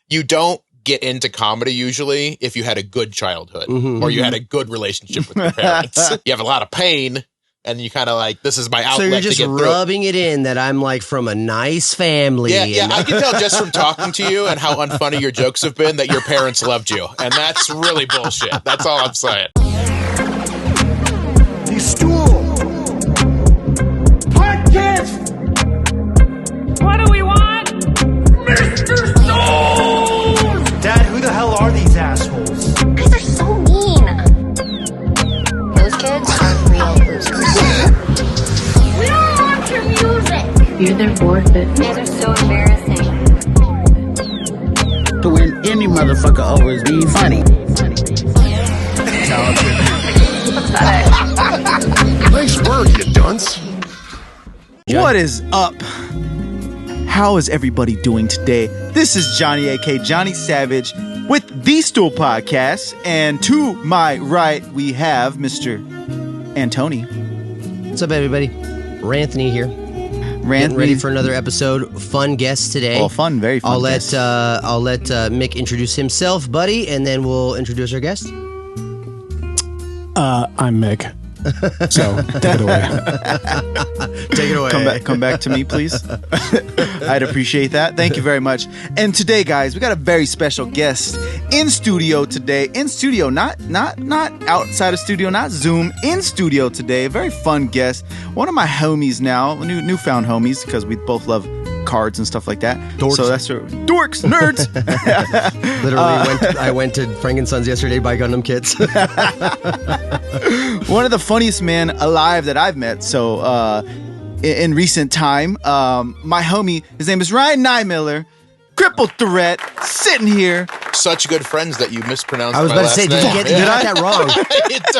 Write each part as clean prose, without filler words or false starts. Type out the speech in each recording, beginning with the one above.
you don't get into comedy usually if you had a good childhood or you had a good relationship with your parents. You have a lot of pain and you kind of like, this is my outlet. So you're just rubbing it in that I'm like from a nice family. Yeah, I can tell just from talking to you and how unfunny your jokes have been that your parents loved you. And that's really bullshit. That's all I'm saying. The Stool Podcast. What do we want? Mr. Stool! Dad, who the hell are these assholes? You guys are so mean. Those kids aren't real losers. We don't want your music. You're their forfeit. You guys are so embarrassing. To win, any motherfucker always be funny. Nice work, you dunce. What is up? How is everybody doing today? This is Johnny, a.k.a. JonnySavag, with the Stool Podcast. And to my right, we have Mr. Antony. What's up, everybody? Ranthony here. Getting ready for another episode. Fun guest today. Oh, fun, very fun. I'll let Mick introduce himself, buddy, and then we'll introduce our guest. I'm Mick. So take it away. Take it away. Come back to me, please. I'd appreciate that. Thank you very much. And today, guys, we got a very special guest in studio today. In studio, not outside of studio, not Zoom. In studio today, a very fun guest. One of my homies now, newfound homies, because we both love cards and stuff like that. Dorks. So that's dorks, nerds. Literally, I went to Frank and Sons yesterday, buy Gundam kits. One of the funniest men alive that I've met. So in recent time, my homie, his name is Ryan Niemiller, crippled threat, sitting here. Such good friends that you mispronounced. I was about to say, did he get that wrong?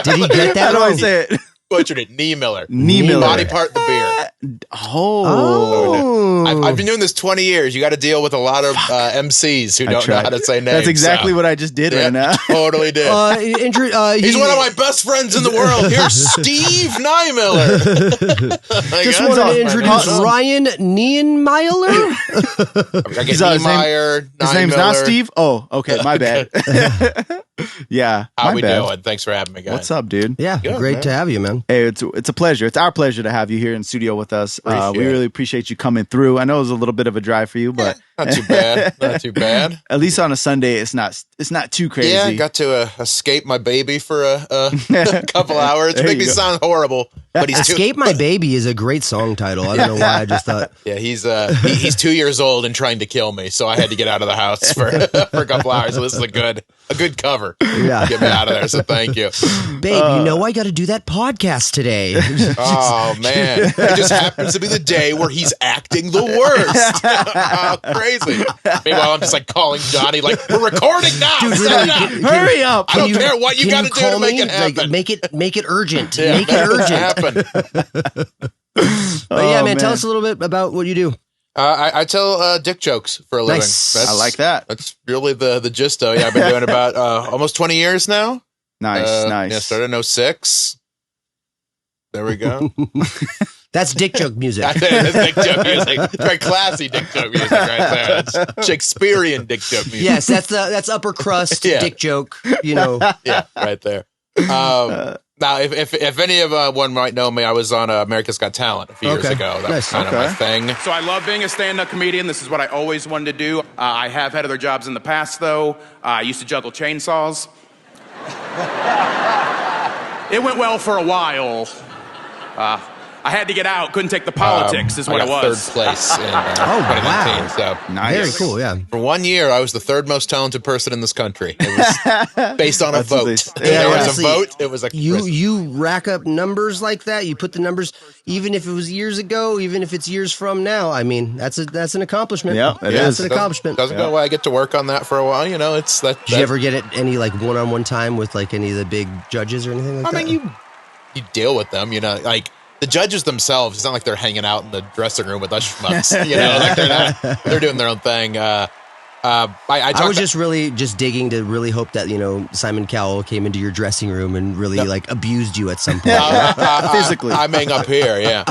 Did he get that wrong? How do I say it? Butchered it. Niemiller. Niemiller. Body part the beer. Oh. I've been doing this 20 years. You got to deal with a lot of MCs who don't know how to say names. That's exactly what I just did right now. Totally did. He's one of my best friends in the world. Here's Steve Niemiller. Just wanted to introduce Ryan Niemiller. I get Niemeyer, his name's not Steve? Oh, okay. My bad. Yeah. How we doing? Thanks for having me, guys. What's up, dude? Yeah, good, great man. to have you, man. Hey, it's a pleasure. It's our pleasure to have you here in studio with us. We really appreciate you coming through. I know it was a little bit of a drive for you, but not too bad. Not too bad. At least on a Sunday, it's not too crazy. Yeah, I got to escape my baby for a couple hours. It makes me sound horrible, but he's Escape My Baby is a great song title. I don't know why. I just thought. Yeah, he's 2 years old and trying to kill me, so I had to get out of the house for a couple hours. So this is a good cover. Yeah, get me out of there. So thank you, babe. I got to do that podcast today. Oh man, it just happens to be the day where he's acting the worst. Oh, crazy. Meanwhile, I'm just like calling Johnny, like, we're recording now. Dude, hurry up! I don't care what you got to do to make it happen. Like, make it urgent. Yeah, make it urgent. Happen. But yeah, man, tell us a little bit about what you do. I tell dick jokes for a living. Nice. I like that. That's really the gist of it. Yeah, I've been doing it about almost 20 years now. Nice. Yeah, started in 2006. There we go. That's dick joke music. That's dick joke music. It's very classy dick joke music right there. That's Shakespearean dick joke music. Yes, that's upper crust dick joke. Yeah, right there. Now, if any of one might know me, I was on America's Got Talent a few years ago. That was kind of my thing. So I love being a stand-up comedian. This is what I always wanted to do. I have had other jobs in the past, though. I used to juggle chainsaws. It went well for a while. I had to get out. Couldn't take the politics, is what it was. Third place in 2019. Wow. So nice. Very cool, yeah. For 1 year, I was the third most talented person in this country. It was based on a vote. There was a vote. It was a you rack up numbers like that. You put the numbers, even if it was years ago, even if it's years from now. I mean, that's an accomplishment. Yeah, it is. is. An accomplishment. Doesn't go away. I get to work on that for a while. It's that. Did you ever get any like one-on-one time with like any of the big judges or anything like that? I mean, you deal with them. Like. The judges themselves, it's not like they're hanging out in the dressing room with us schmucks. Like they're doing their own thing. I was just really just digging to really hope that, you know, Simon Cowell came into your dressing room and really like abused you at some point. Physically. I'm hanging up here, yeah.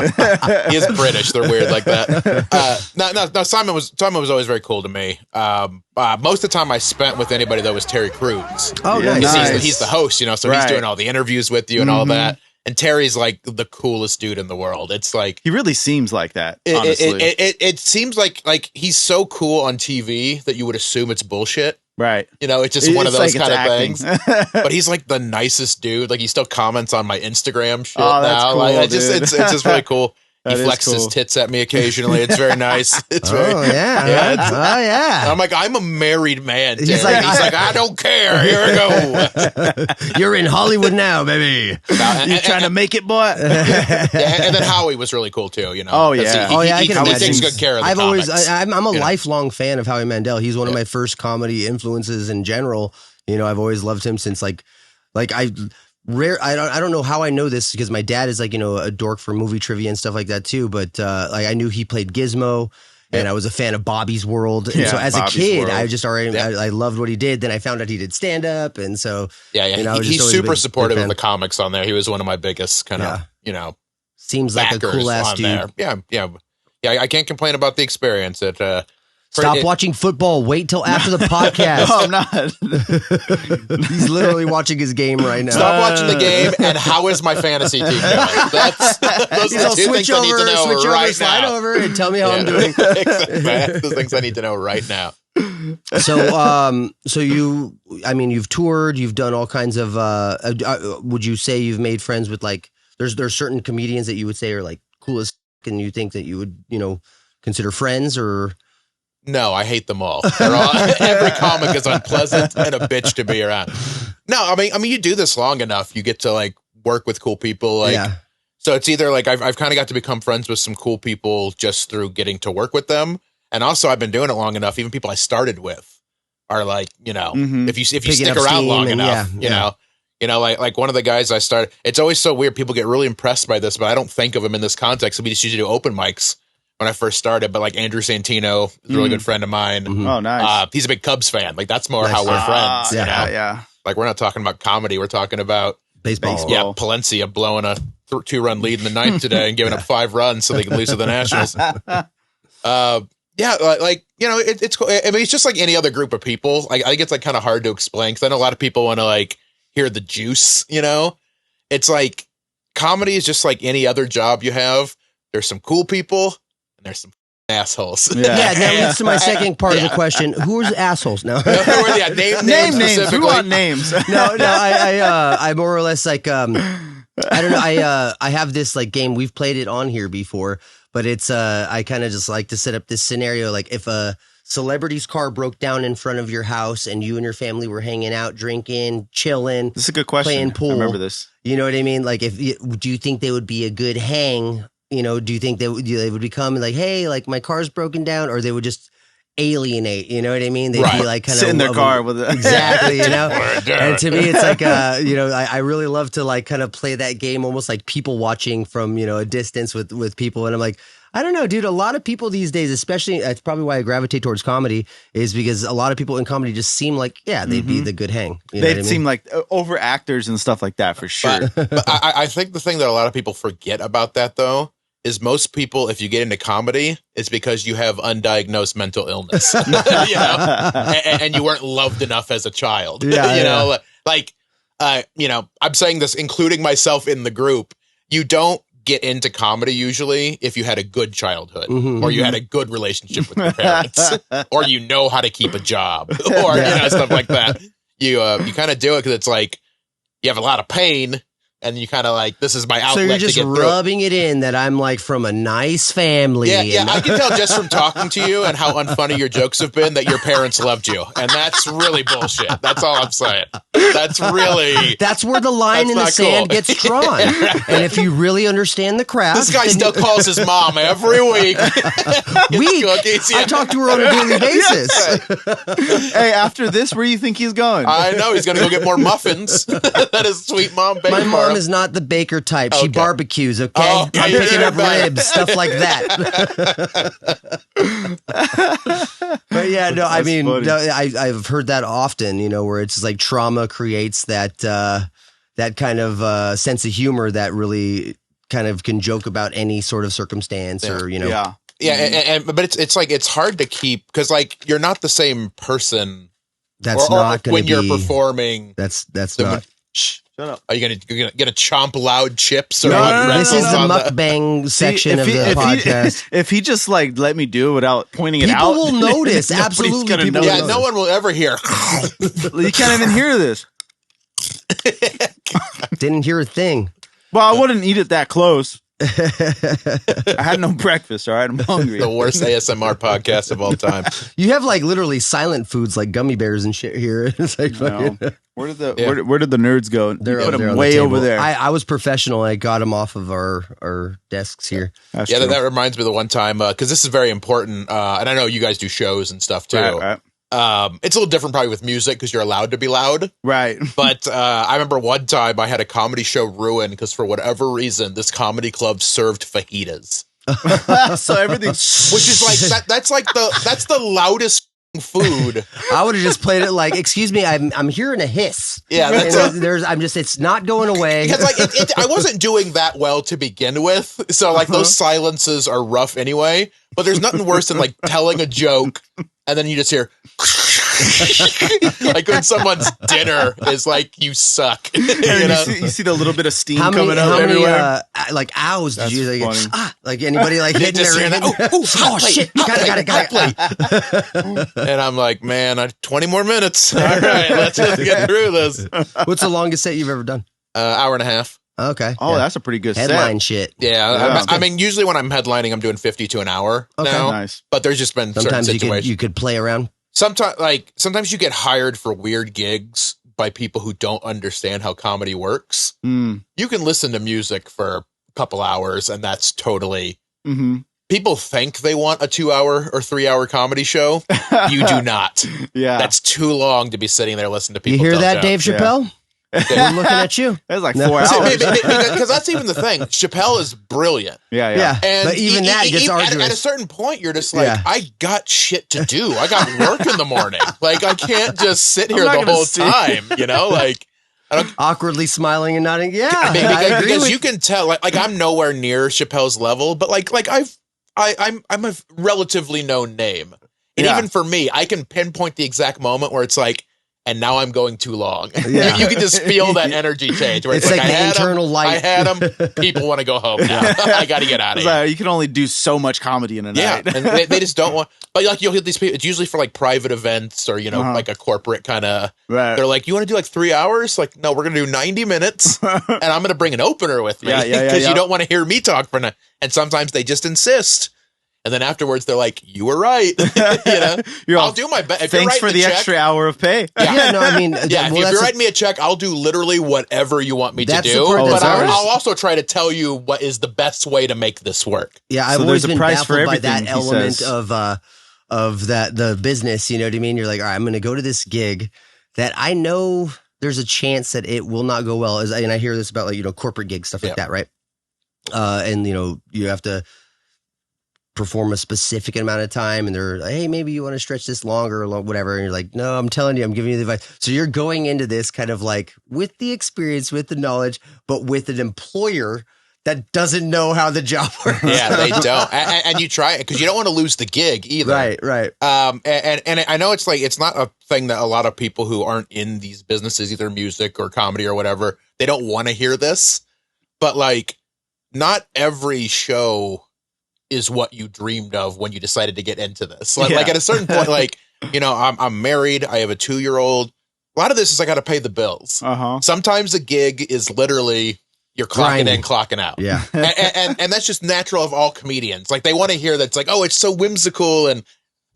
He is British. They're weird like that. No, Simon was always very cool to me. Most of the time I spent with anybody that was Terry Crews. Oh, Yeah, nice. He's the host, you know, so he's doing all the interviews with you and all that. And Terry's like the coolest dude in the world. It's like He really seems like that, honestly. it seems like he's so cool on TV that you would assume it's bullshit. Right. You know, it's just one of It's those like kind it's of acting. things. But he's like the nicest dude. Like he still comments on my Instagram shit Oh, that's now. cool, Like dude. it's just really cool. He That is flexes cool. tits at me occasionally. It's very nice. It's very yeah. Oh, yeah. I'm like, I'm a married man. He's Terry. like, He's like, I don't care. Here we go. You're in Hollywood now, baby. You trying to make it, boy? Yeah, and then Howie was really cool too. You know. Oh, yeah. That's- I he can imagine. takes good care of the I've always, comics. I'm a you know? lifelong fan of Howie Mandel. He's one of my first comedy influences in general. You know, I've always loved him since I don't know how I know this because my dad is like, you know, a dork for movie trivia and stuff like that too. But like I knew he played Gizmo. And I was a fan of Bobby's World. And Yeah, so as Bobby's a kid, World. I just already, I loved what he did. Then I found out he did stand up. And so, Yeah. you know, I was He's just always a super big supportive of fan. the comics on there. He was one of my biggest kind of, you know, Seems like a backers cool ass on dude. there. Yeah. I can't complain about the experience. Stop watching football. Wait till after the podcast. No, I'm not. He's literally watching his game right now. Stop watching the game and how is my fantasy team doing? Those He's are all the two things I need to know right slide now. over, and tell me how I'm doing. Exactly. That's the things I need to know right now. So you've toured, you've done all kinds of. Would you say you've made friends with like? There's certain comedians that you would say are like coolest, and you think that you would consider friends or. No, I hate them all. Every comic is unpleasant and a bitch to be around. No, I mean, you do this long enough, you get to like work with cool people. Like, so it's either like I've kind of got to become friends with some cool people just through getting to work with them, and also I've been doing it long enough. Even people I started with are like, you know, if you stick around long enough, you know, like one of the guys I started. It's always so weird. People get really impressed by this, but I don't think of him in this context. We just usually do open mics. When I first started, but like Andrew Santino is a really good friend of mine. Oh, nice. He's a big Cubs fan. Like that's more how we're friends. You know? Yeah. Like we're not talking about comedy. We're talking about baseball. Yeah, Palencia blowing a 2-run lead in the ninth today and giving up 5 runs so they can lose to the Nationals. Like you know, it's cool. I mean, it's just like any other group of people. Like I think it's like kind of hard to explain because I know a lot of people want to like hear the juice. You know, it's like comedy is just like any other job you have. There's some cool people. There's some assholes. Yeah, that leads to my second part of the question. Who's assholes now? Name names. Who want names? No, I more or less like I don't know. I have this like game. We've played it on here before, but it's I kind of just like to set up this scenario like if a celebrity's car broke down in front of your house and you and your family were hanging out, drinking, chilling. This is a good question. Playing pool. I remember this. You know what I mean? Like, do you think they would be a good hang? You know, do you think they would become like, hey, like my car's broken down, or they would just alienate? You know what I mean? They'd be like kind of sit in their car with it. Exactly. You know, and to me, it's like, you know, I really love to like kind of play that game, almost like people watching from a distance with people, and I'm like. I don't know, dude. A lot of people these days, especially, that's probably why I gravitate towards comedy, is because a lot of people in comedy just seem like, they'd be the good hang. You know They'd seem like over actors and stuff like that for sure. But I think the thing that a lot of people forget about that, though, is most people, if you get into comedy, it's because you have undiagnosed mental illness, you know, and you weren't loved enough as a child. You know, like, you know, I'm saying this, including myself in the group. You don't get into comedy usually if you had a good childhood or you had a good relationship with your parents or you know how to keep a job or you know, stuff like that. You kind of do it because it's like you have a lot of pain and you kind of like, this is my outlet. So you're just to get rubbing it in that I'm like from a nice family. Yeah, I can tell just from talking to you and how unfunny your jokes have been that your parents loved you. And that's really bullshit. That's all I'm saying. That's where the line in the sand gets drawn. And if you really understand the craft. This guy still calls his mom every week. I talk to her on a daily basis. Hey, after this, where do you think he's going? I know. He's going to go get more muffins at his sweet mom bakery. mom is not the baker type. She barbecues, okay? I'm picking up ribs, stuff like that. But yeah, no, I mean, I've heard that often, you know, where it's like trauma creates that kind of sense of humor that really kind of can joke about any sort of circumstance or, you know. Yeah. But it's like, it's hard to keep, because like, you're not the same person. That's not going to when you're performing. That's not. Shut up. Are you gonna chomp loud chips? Or this is the mukbang section of the podcast. If he just like let me do it without pointing it out, people will notice. Absolutely, people will notice. No one will ever hear. You can't even hear this. Didn't hear a thing. Well, I wouldn't eat it that close. I had no breakfast. All right, I'm hungry. The worst ASMR podcast of all time. You have like literally silent foods like gummy bears and shit here. It's like fucking. Where did the nerds go? They're put them on way the over there. I was professional. I got them off of our desks here. That's true. That reminds me of the one time because this is very important, and I know you guys do shows and stuff too. Right. It's a little different probably with music because you're allowed to be loud. Right. But I remember one time I had a comedy show ruined because for whatever reason, this comedy club served fajitas. So everything, which is like, that's the loudest food. I would have just played it like, excuse me, I'm hearing a hiss. Yeah. It's not going away. Because like, I wasn't doing that well to begin with. So like those silences are rough anyway, but there's nothing worse than like telling a joke and then you just hear like when someone's dinner is like, you suck. You see the little bit of steam coming out everywhere. Like ows did you like anybody like hitting their oh shit, got it. And I'm like, man, 20 more minutes. All right, let's just get through this. What's the longest set you've ever done? Hour and a half. Okay. Oh, yeah. That's a pretty good headline set. Shit. Yeah. I mean, usually when I'm headlining, I'm doing 50 to an hour now. Nice. But there's just been sometimes certain situations. You could play around. Sometimes you get hired for weird gigs by people who don't understand how comedy works. You can listen to music for a couple hours and that's totally... People think they want a 2-hour or 3-hour comedy show. You do not. Yeah. That's too long to be sitting there listening to people. You hear that, Dave Chappelle? Yeah. They're looking at you. That's like 4 hours. Because that's even the thing. Chappelle is brilliant. Yeah. And but even that gets arduous. At a certain point, you're just like, I got shit to do. I got work in the morning. Like, I can't just sit here the whole time, you know? Like, awkwardly smiling and nodding. Yeah. Because you can tell, like I'm nowhere near Chappelle's level, but like I'm a relatively known name. And even for me, I can pinpoint the exact moment where it's like, and now I'm going too long. Yeah. You can just feel that energy change. Where it's like the internal light. I had them. People want to go home now. I got to get out of here. You can only do so much comedy in a night. Yeah, and they just don't want. But like you'll hit these people. It's usually for like private events or like a corporate kind of. Right. They're like, you want to do like 3 hours? Like, no, we're gonna do 90 minutes, and I'm gonna bring an opener with me because you don't want to hear me talk for. And sometimes they just insist. And then afterwards, they're like, "You were right." I'll do my best. Thanks for the extra hour of pay. Yeah, no, I mean, if you're writing me a check, I'll do literally whatever you want me to do. But I'll also try to tell you what is the best way to make this work. Yeah, I've always been baffled by that element of that the business. You know what I mean? You're like, all right, I'm going to go to this gig that I know there's a chance that it will not go well. And I hear this about like corporate gigs, stuff like that, right? And you have to perform a specific amount of time and they're like, hey, maybe you want to stretch this longer or whatever. And you're like, no, I'm telling you, I'm giving you the advice. So you're going into this kind of like with the experience, with the knowledge, but with an employer that doesn't know how the job works. Yeah, they don't. And you try it because you don't want to lose the gig either. Right. And I know it's like, it's not a thing that a lot of people who aren't in these businesses, either music or comedy or whatever, they don't want to hear this, but like not every show is what you dreamed of when you decided to get into this. Like at a certain point, like, I'm married. I have a 2-year-old. A lot of this is I got to pay the bills. Sometimes a gig is literally you're clocking in, clocking out. Yeah. and that's just natural of all comedians. Like they want to hear that's like, oh, it's so whimsical. And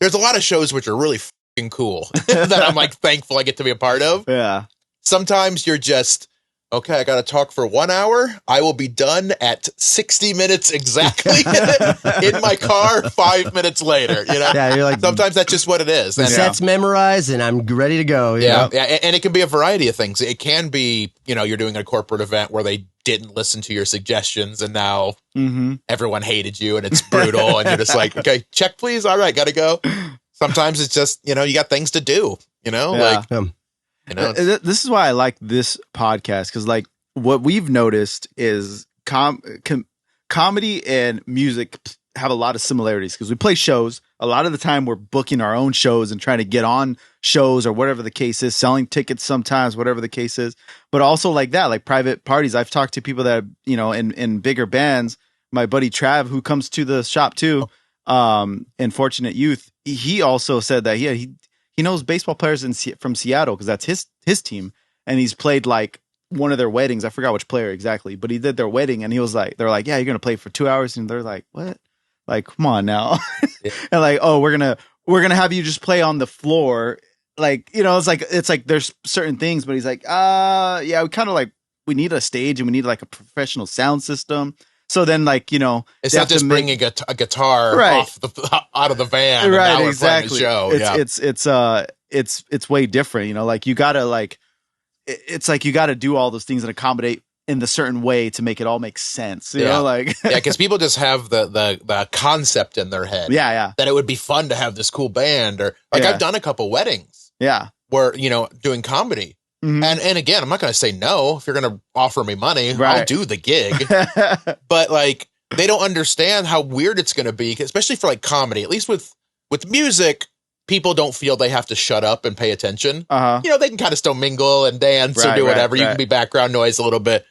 there's a lot of shows which are really fucking cool that I'm like thankful I get to be a part of. Yeah. Sometimes you're just okay, I got to talk for 1 hour. I will be done at 60 minutes exactly in my car 5 minutes later. You know, Yeah, you're like, sometimes that's just what it is. the And, set's memorized and I'm ready to go. you know? yeah, and it can be a variety of things. It can be, you know, you're doing a corporate event where they didn't listen to your suggestions and now everyone hated you and it's brutal and you're just like, okay, check please. All right, got to go. Sometimes it's just, you know, you got things to do, you know, like, you know, This is why I like this podcast, because like what we've noticed is comedy and music have a lot of similarities because we play shows. A lot of the time we're booking our own shows and trying to get on shows or whatever the case is, selling tickets sometimes, whatever the case is. But also like that, like private parties. I've talked to people that, you know, in bigger bands. My buddy Trav, who comes to the shop too, in Fortunate Youth, he also said that he knows baseball players from Seattle because that's his team, and he's played like one of their weddings. I forgot which player exactly, but he did their wedding, and he was like, they're like, yeah, you're gonna play for 2 hours, and they're like, what? Like, come on now, and like, oh, we're gonna have you just play on the floor, like, you know, it's like there's certain things, but he's like, yeah, we kind of like we need a stage and we need like a professional sound system. So then, like, you know, it's not just bringing a guitar out of the van, and now we're playing the show. It's way different, you know. Like you gotta it's like you gotta do all those things and accommodate in the certain way to make it all make sense. You know, like because people just have the concept in their head, that it would be fun to have this cool band, or like I've done a couple weddings, where, you know, doing comedy. And again, I'm not going to say no. If you're going to offer me money, I'll do the gig. But like, they don't understand how weird it's going to be, especially for like comedy. At least with music, people don't feel they have to shut up and pay attention. You know, they can kind of still mingle and dance or do whatever. You can be background noise a little bit.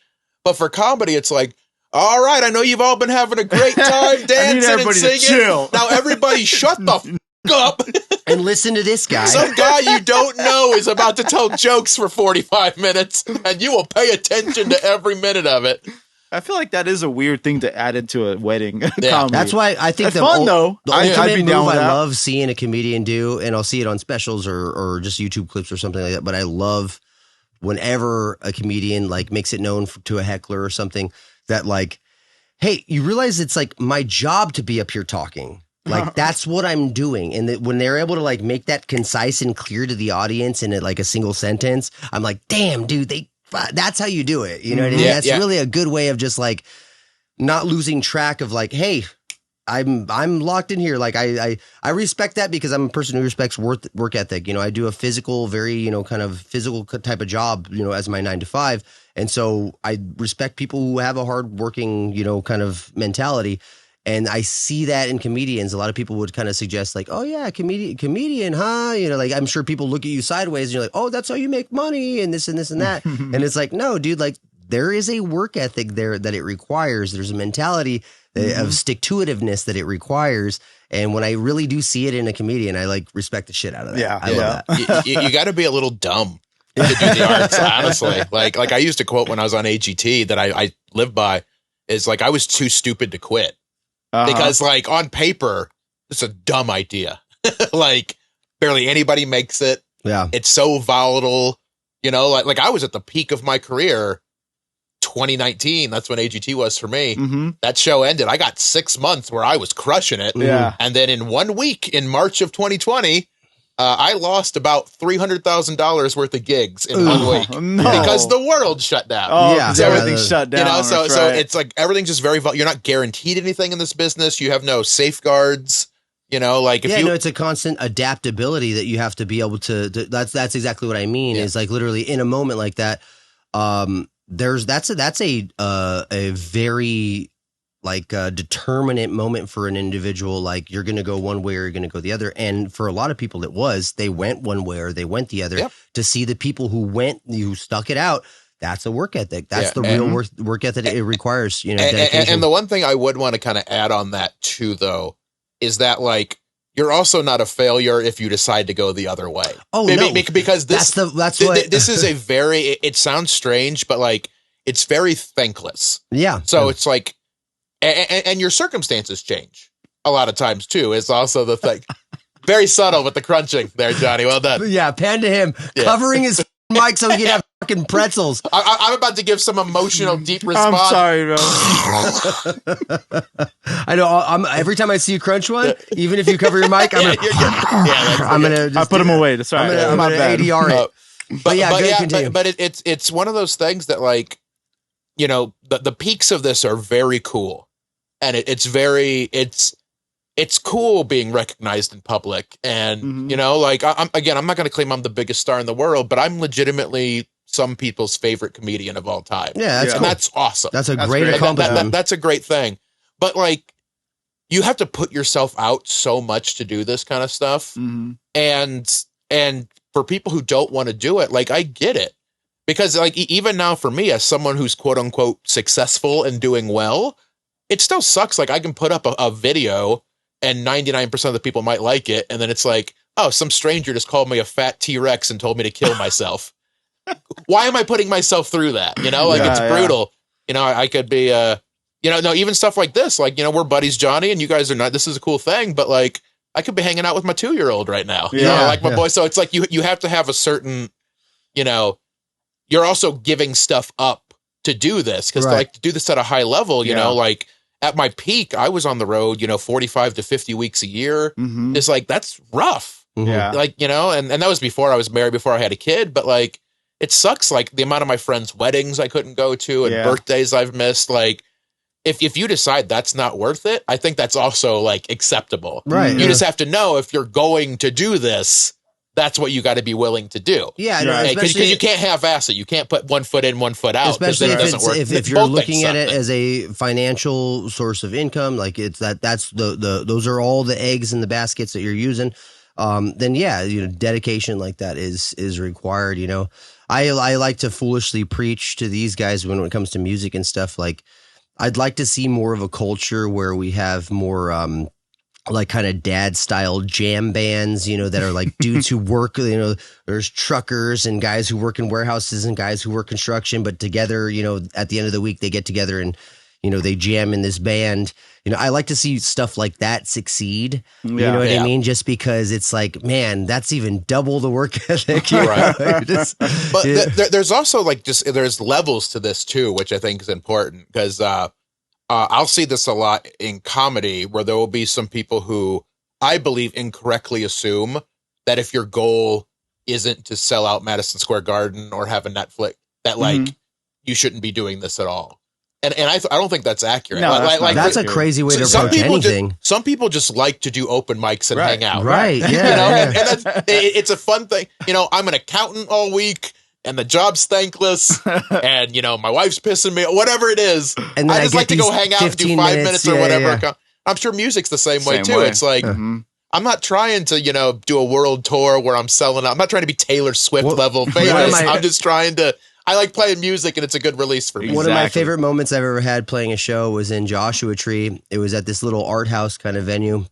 But for comedy, it's like, all right, I know you've all been having a great time dancing and singing. Now everybody shut the f*** up and listen to this guy. Some guy you don't know is about to tell jokes for 45 minutes, and you will pay attention to every minute of it. I feel like that is a weird thing to add into a wedding. Comedy. That's why I think the ultimate move I love seeing a comedian do, and I'll see it on specials or just YouTube clips or something like that, but I love whenever a comedian like makes it known to a heckler or something that like, hey, you realize it's like my job to be up here talking. Like that's what I'm doing. And that when they're able to like make that concise and clear to the audience in like a single sentence, I'm like, damn, dude, that's how you do it. You know what I mean? That's really a good way of just like not losing track of like, hey, I'm locked in here. Like I respect that because I'm a person who respects work ethic. You know, I do a physical, very, you know, kind of physical type of job, you know, as my 9 to 5. And so I respect people who have a hard working, you know, kind of mentality. And I see that in comedians. A lot of people would kind of suggest like, oh yeah, comedian, huh? You know, like I'm sure people look at you sideways and you're like, oh, that's how you make money and this and this and that. And it's like, no, dude, like there is a work ethic there that it requires. There's a mentality of stick-to-itiveness that it requires. And when I really do see it in a comedian, I like respect the shit out of that. Yeah, I love that. You got to be a little dumb to do the arts, honestly. Like I used to quote when I was on AGT that I live by is like, I was too stupid to quit. Because like on paper, it's a dumb idea. Like barely anybody makes it. Yeah. It's so volatile, you know, like I was at the peak of my career, 2019. That's when AGT was for me. That show ended. I got 6 months where I was crushing it. Yeah. And then in 1 week in March of 2020, I lost about $300,000 worth of gigs in 1 week because the world shut down. Oh, yeah, so everything's shut down. You know, so it's like everything's just very. You're not guaranteed anything in this business. You have no safeguards. You know, like if it's a constant adaptability that you have to be able to. That's exactly what I mean. Is like literally in a moment like that. That's a very like a determinate moment for an individual. Like you're going to go one way or you're going to go the other. And for a lot of people, they went one way or they went the other. To see the people who stuck it out. That's a work ethic. That's the real work ethic it requires, you know, dedication. And the one thing I would want to kind of add on that too, though, is that like, you're also not a failure if you decide to go the other way. Oh, no. Because this is a very, it sounds strange, but like, it's very thankless. Yeah. So it's like, and your circumstances change a lot of times too, is also the thing. Very subtle with the crunching there, Johnny. Well done. Yeah, pan to him, covering his mic so he can have fucking pretzels. I'm about to give some emotional, deep response. I'm sorry, bro. I know. Every time I see you crunch one, even if you cover your mic, I'm gonna. I put them away. That's right. I'm gonna ADR it. But it's one of those things that, like, you know, the peaks of this are very cool, and it's cool being recognized in public, and you know, like, I'm not going to claim I'm the biggest star in the world, but I'm legitimately some people's favorite comedian of all time. Yeah, that's and cool. That's awesome. That's great accomplishment. That's a great thing, but like, you have to put yourself out so much to do this kind of stuff, and for people who don't want to do it, like, I get it. Because, like, even now for me, as someone who's quote unquote successful and doing well, it still sucks. Like, I can put up a video and 99% of the people might like it. And then it's like, oh, some stranger just called me a fat T-Rex and told me to kill myself. Why am I putting myself through that? You know, like, it's brutal. You know, I could be, even stuff like this, like, you know, we're buddies, Johnny, and you guys are not, this is a cool thing, but, like, I could be hanging out with my 2-year-old right now. You know, like my boy. So it's like, you have to have a certain, you know, you're also giving stuff up to do this, because like, to do this at a high level, you know, like, at my peak, I was on the road, you know, 45 to 50 weeks a year. It's like, that's rough. Yeah. Like, you know, and that was before I was married, before I had a kid, but, like, it sucks. Like, the amount of my friends' weddings I couldn't go to and birthdays I've missed. Like, if you decide that's not worth it, I think that's also, like, acceptable. Right. You just have to know, if you're going to do this, that's what you got to be willing to do. Yeah, because you can't half-ass it. You can't put one foot in, one foot out. Especially if you're Both looking at it something. as a financial source of income, like, it's that's those are all the eggs in the baskets that you're using. Then you know, dedication like that is required. You know, I like to foolishly preach to these guys when it comes to music and stuff. Like, I'd like to see more of a culture where we have more like kind of dad style jam bands, you know, that are like dudes who work, you know, there's truckers and guys who work in warehouses and guys who work construction, but together, you know, at the end of the week, they get together and, you know, they jam in this band. You know, I like to see stuff like that succeed. You know what I mean? Just because it's like, man, that's even double the work ethic. Right. There's also, like, there's levels to this too, which I think is important, because, I'll see this a lot in comedy, where there will be some people who, I believe, incorrectly assume that if your goal isn't to sell out Madison Square Garden or have a Netflix, that, like, you shouldn't be doing this at all. And I don't think that's accurate. No, that's a crazy way to approach anything. Some people just like to do open mics and hang out. Right. Yeah. You know, and it's a fun thing. You know, I'm an accountant all week, and the job's thankless, and, you know, my wife's pissing me, whatever it is. And I just like to go hang out and do 5 minutes or whatever. Yeah. I'm sure music's the same way too. It's like, I'm not trying to, you know, do a world tour where I'm selling out. I'm not trying to be Taylor Swift level famous. I'm just trying to, I like playing music, and it's a good release for me. One of my favorite moments I've ever had playing a show was in Joshua Tree. It was at this little art house kind of venue.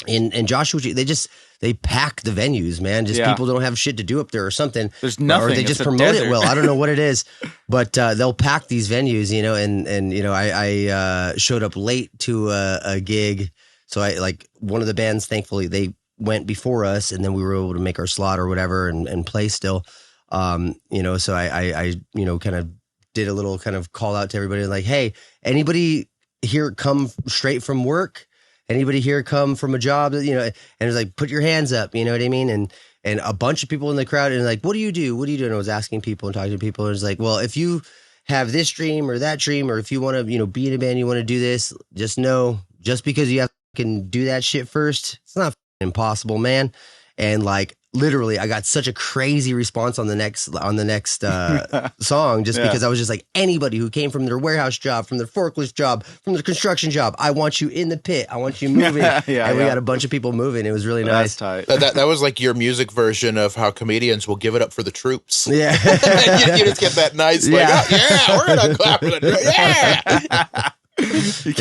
In Joshua Tree, they pack the venues, man. Just people don't have shit to do up there or something. There's nothing. Or they just promote it well. I don't know what it is, but they'll pack these venues, you know, and you know, I showed up late to a gig. So I, like, one of the bands, thankfully, they went before us, and then we were able to make our slot or whatever and play still. You know, so I you know, kind of did a little kind of call out to everybody, like, hey, anybody here come straight from work? Anybody here come from a job, you know, and it's like, put your hands up, you know what I mean? And a bunch of people in the crowd, and like, what do you do? What do you do? And I was asking people and talking to people, and it's like, well, if you have this dream or that dream, or if you want to, you know, be in a band, you want to do this, just know, just because you can do that shit first, it's not impossible, man. And like, literally, I got such a crazy response on the next song, just because I was just like, anybody who came from their warehouse job, from their forklift job, from their construction job, I want you in the pit. I want you moving. And we got a bunch of people moving. It was really nice. Tight. That was like your music version of how comedians will give it up for the troops. Yeah. you just get that nice, like, oh, yeah, we're going to clap for the troops. Yeah. You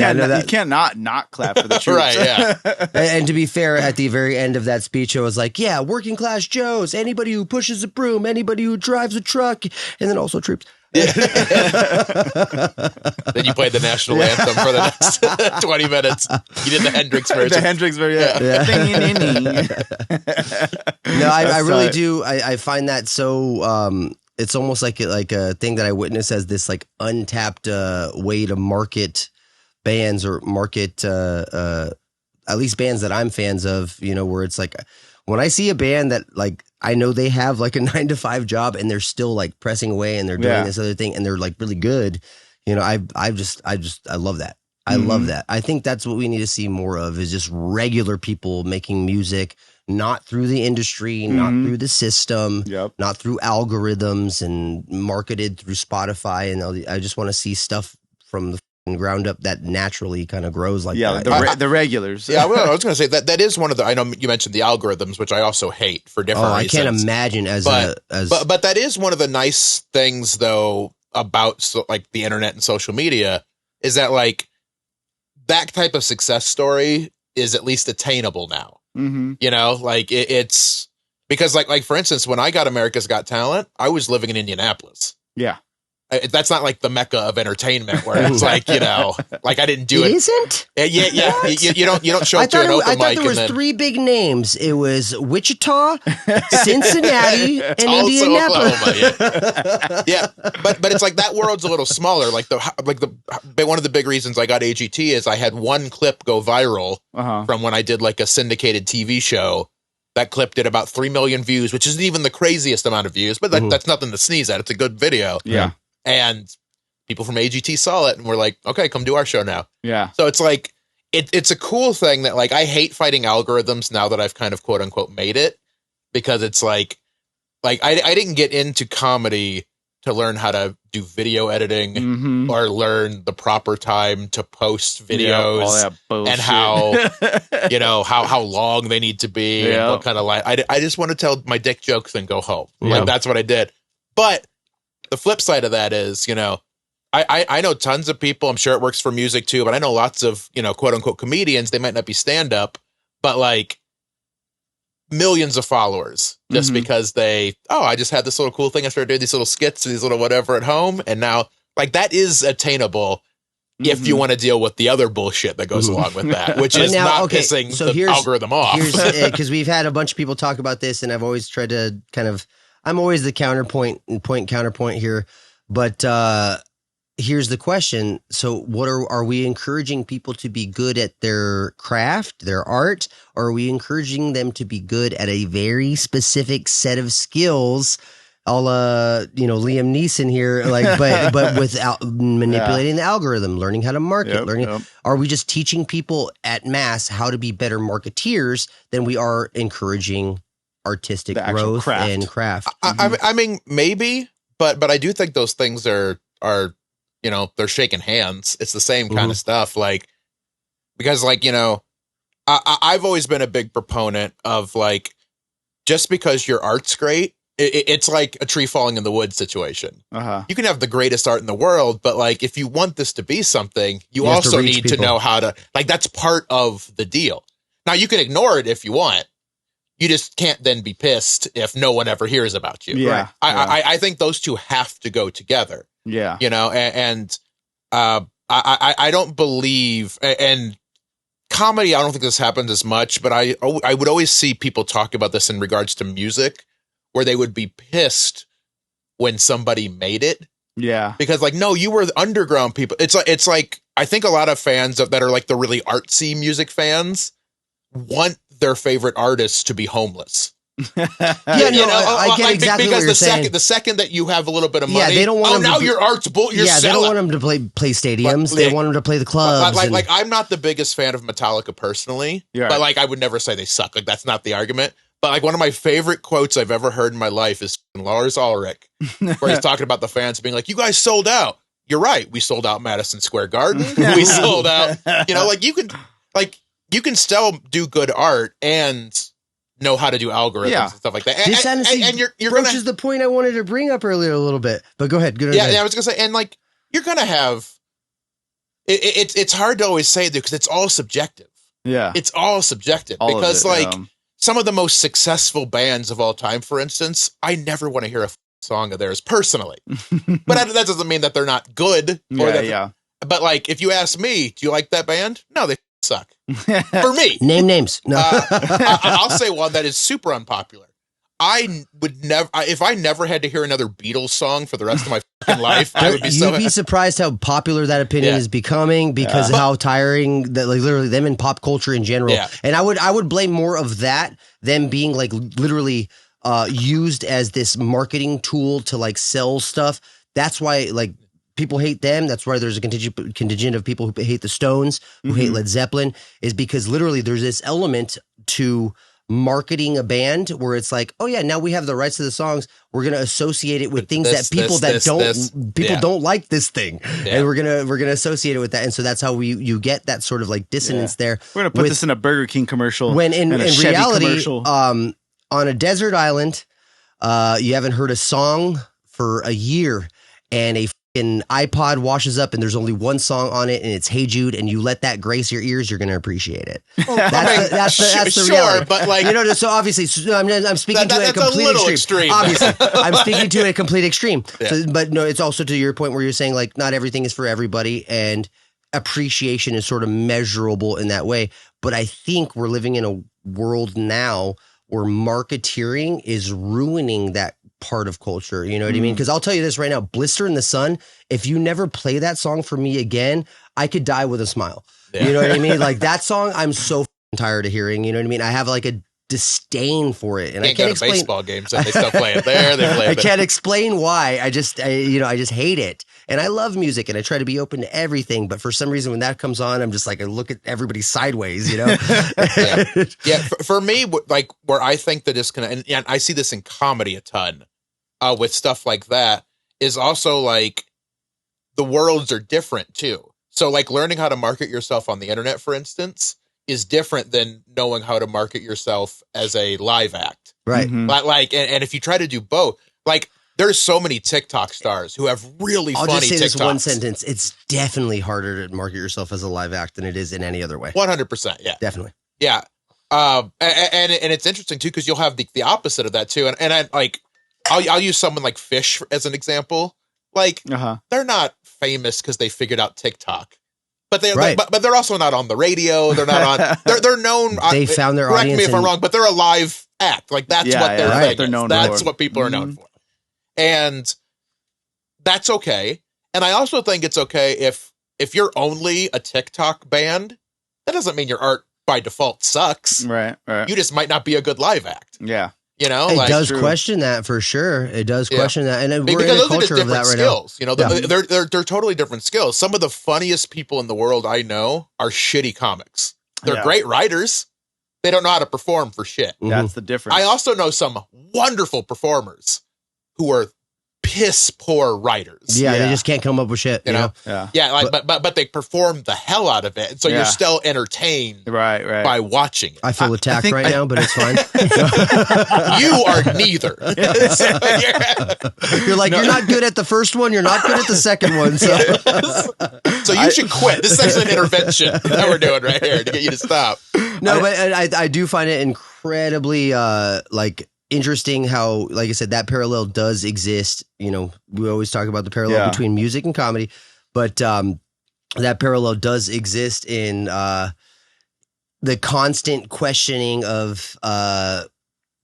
can't not clap for the troops. Right, yeah. And to be fair, at the very end of that speech, I was like, yeah, working class Joes, anybody who pushes a broom, anybody who drives a truck, and then also troops. Then you played the national anthem for the next 20 minutes. You did the Hendrix version. The Hendrix version, No, I really do. I find that so it's almost like a thing that I witness as this like untapped way to market bands or market at least bands that I'm fans of, you know, where it's like when I see a band that like I know they have like a 9-to-5 job and they're still like pressing away and they're doing this other thing and they're like really good, you know, I love that. I love that. I think that's what we need to see more of is just regular people making music, not through the industry, not through the system, not through algorithms and marketed through Spotify. And I just want to see stuff from the ground up that naturally kind of grows like that. The regulars. Yeah, well, I was going to say that is one of the. I know you mentioned the algorithms, which I also hate for different reasons. I can't imagine but that is one of the nice things though about like the internet and social media is that like that type of success story is at least attainable now. You know, like it's because like for instance, when I got America's Got Talent, I was living in Indianapolis. Yeah. That's not like the mecca of entertainment where it's like, you know, like I didn't do it. It isn't? Yeah. You don't show up to an open mic. I thought there was 3 big names. It was Wichita, Cincinnati, and Indianapolis. Yeah. But it's like that world's a little smaller. Like one of the big reasons I got AGT is I had one clip go viral from when I did like a syndicated TV show. That clip did about 3 million views, which isn't even the craziest amount of views, but that's nothing to sneeze at. It's a good video. Yeah. And people from AGT saw it and were like, okay, come do our show now. Yeah. So it's like, it's a cool thing that like, I hate fighting algorithms now that I've kind of quote unquote made it because it's like I didn't get into comedy to learn how to do video editing or learn the proper time to post videos and how, you know, how long they need to be and what kind of line. I just want to tell my dick jokes and go home. Like that's what I did. But the flip side of that is, you know, I know tons of people. I'm sure it works for music too, but I know lots of, you know, quote unquote comedians. They might not be stand up, but like millions of followers just because I just had this little cool thing. I started doing these little skits, these little whatever at home. And now like that is attainable if you want to deal with the other bullshit that goes along with that, which is not pissing the algorithm off. Because we've had a bunch of people talk about this and I've always tried to I'm always the counterpoint here, but here's the question. So what are we encouraging people to be good at their craft, their art, or are we encouraging them to be good at a very specific set of skills? I'll, Liam Neeson here, like, but without manipulating the algorithm, learning how to market, Are we just teaching people at mass how to be better marketeers than we are encouraging artistic growth and craft? I mean, maybe, but I do think those things are, you know, they're shaking hands. It's the same kind of stuff. Like, because like, you know, I've always been a big proponent of like, just because your art's great, it's like a tree falling in the woods situation. You can have the greatest art in the world, but like, if you want this to be something, you also need to know how to, like, that's part of the deal. Now you can ignore it if you want. You just can't then be pissed if no one ever hears about you. Yeah. I think those two have to go together. Yeah. You know, I don't believe, and comedy, I don't think this happens as much, but I would always see people talk about this in regards to music, where they would be pissed when somebody made it. Yeah. Because like, no, you were underground people. It's like, I think a lot of fans that are like the really artsy music fans want their favorite artists to be homeless. I get exactly because what you're saying. The second that you have a little bit of money, they don't want them your art's bull. You're they don't want them to play stadiums. They want them to play the clubs. Like I'm not the biggest fan of Metallica personally, but like I would never say they suck. Like that's not the argument. But like one of my favorite quotes I've ever heard in my life is Lars Ulrich, where he's talking about the fans being like, "You guys sold out." You're right. We sold out Madison Square Garden. We sold out. You know, like you can still do good art and know how to do algorithms and stuff like that. This honestly you're broaches the point I wanted to bring up earlier a little bit. But go ahead. Yeah, I was gonna say, and like you're gonna have it's hard to always say that because it's all subjective. Yeah, it's all subjective because some of the most successful bands of all time, for instance, I never want to hear a song of theirs personally, but that doesn't mean that they're not good. But like, if you ask me, do you like that band? No, they suck. For me, name names. No, I'll say one that is super unpopular. I would never, if I never had to hear another Beatles song for the rest of my fucking life, I would be You'd be surprised how popular that opinion is becoming because of how tiring that, like, literally them in pop culture in general. Yeah. And I would blame more of that them being like literally used as this marketing tool to like sell stuff. That's why like people hate them. That's why there's a contingent of people who hate the Stones, who hate Led Zeppelin, is because literally there's this element to marketing a band where it's like, oh yeah, now we have the rights to the songs. We're going to associate it with things that people don't like this thing. Yeah. And we're going to associate it with that. And so that's how you get that sort of like dissonance there. We're going to put this in a Burger King commercial. When in reality, on a desert island, you haven't heard a song for a year and a fucking iPod washes up and there's only one song on it and it's Hey Jude, and you let that grace your ears, you're going to appreciate it. Well, that's the reality. But like, you know, so obviously I'm speaking to a complete extreme. Obviously, I'm speaking to a complete extreme. Yeah. So, but no, it's also to your point where you're saying like not everything is for everybody and appreciation is sort of measurable in that way. But I think we're living in a world now where marketeering is ruining that part of culture. You know what I mean? Because I'll tell you this right now, Blister in the Sun, if you never play that song for me again, I could die with a smile. Yeah. You know what I mean? Like that song, I'm so tired of hearing. You know what I mean? I have like a disdain for it, and I can't explain. Baseball games and they still play it there. They play it. I can't explain why. I just hate it. And I love music, and I try to be open to everything. But for some reason, when that comes on, I'm just like I look at everybody sideways. You know? Yeah. For me, like where I think the disconnect, and I see this in comedy a ton. With stuff like that is also like the worlds are different too. So like learning how to market yourself on the internet, for instance, is different than knowing how to market yourself as a live act. Right. Like, and if you try to do both, like there's so many TikTok stars who have really funny TikToks. I'll just say this one sentence. It's definitely harder to market yourself as a live act than it is in any other way. 100%. Yeah. Definitely. Yeah. And it's interesting too, because you'll have the opposite of that too. And I like, I'll use someone like Fish as an example. Like they're not famous because they figured out TikTok, but they're also not on the radio. They're not on. They're known. They found their correct audience. Correct me if I'm wrong, but they're a live act. Like that's what they're known. That's what people are known for, and that's okay. And I also think it's okay if you're only a TikTok band. That doesn't mean your art by default sucks. Right. You just might not be a good live act. Yeah. You know, it does question that for sure. It does question that, and we're because in a culture of that right skills. now. You know, they're totally different skills. Some of the funniest people in the world I know are shitty comics. They're great writers. They don't know how to perform for shit. That's the difference. I also know some wonderful performers who are piss poor writers. Yeah, they just can't come up with shit. You know? But they perform the hell out of it, and so you're still entertained, right, by watching it. I feel attacked right now, but it's fine. You are neither. You're like you're not good at the first one. You're not good at the second one. So you should quit. This is actually an intervention that we're doing right here to get you to stop. No, but I do find it incredibly interesting how, like I said, that parallel does exist. You know, we always talk about the parallel between music and comedy, but that parallel does exist in the constant questioning of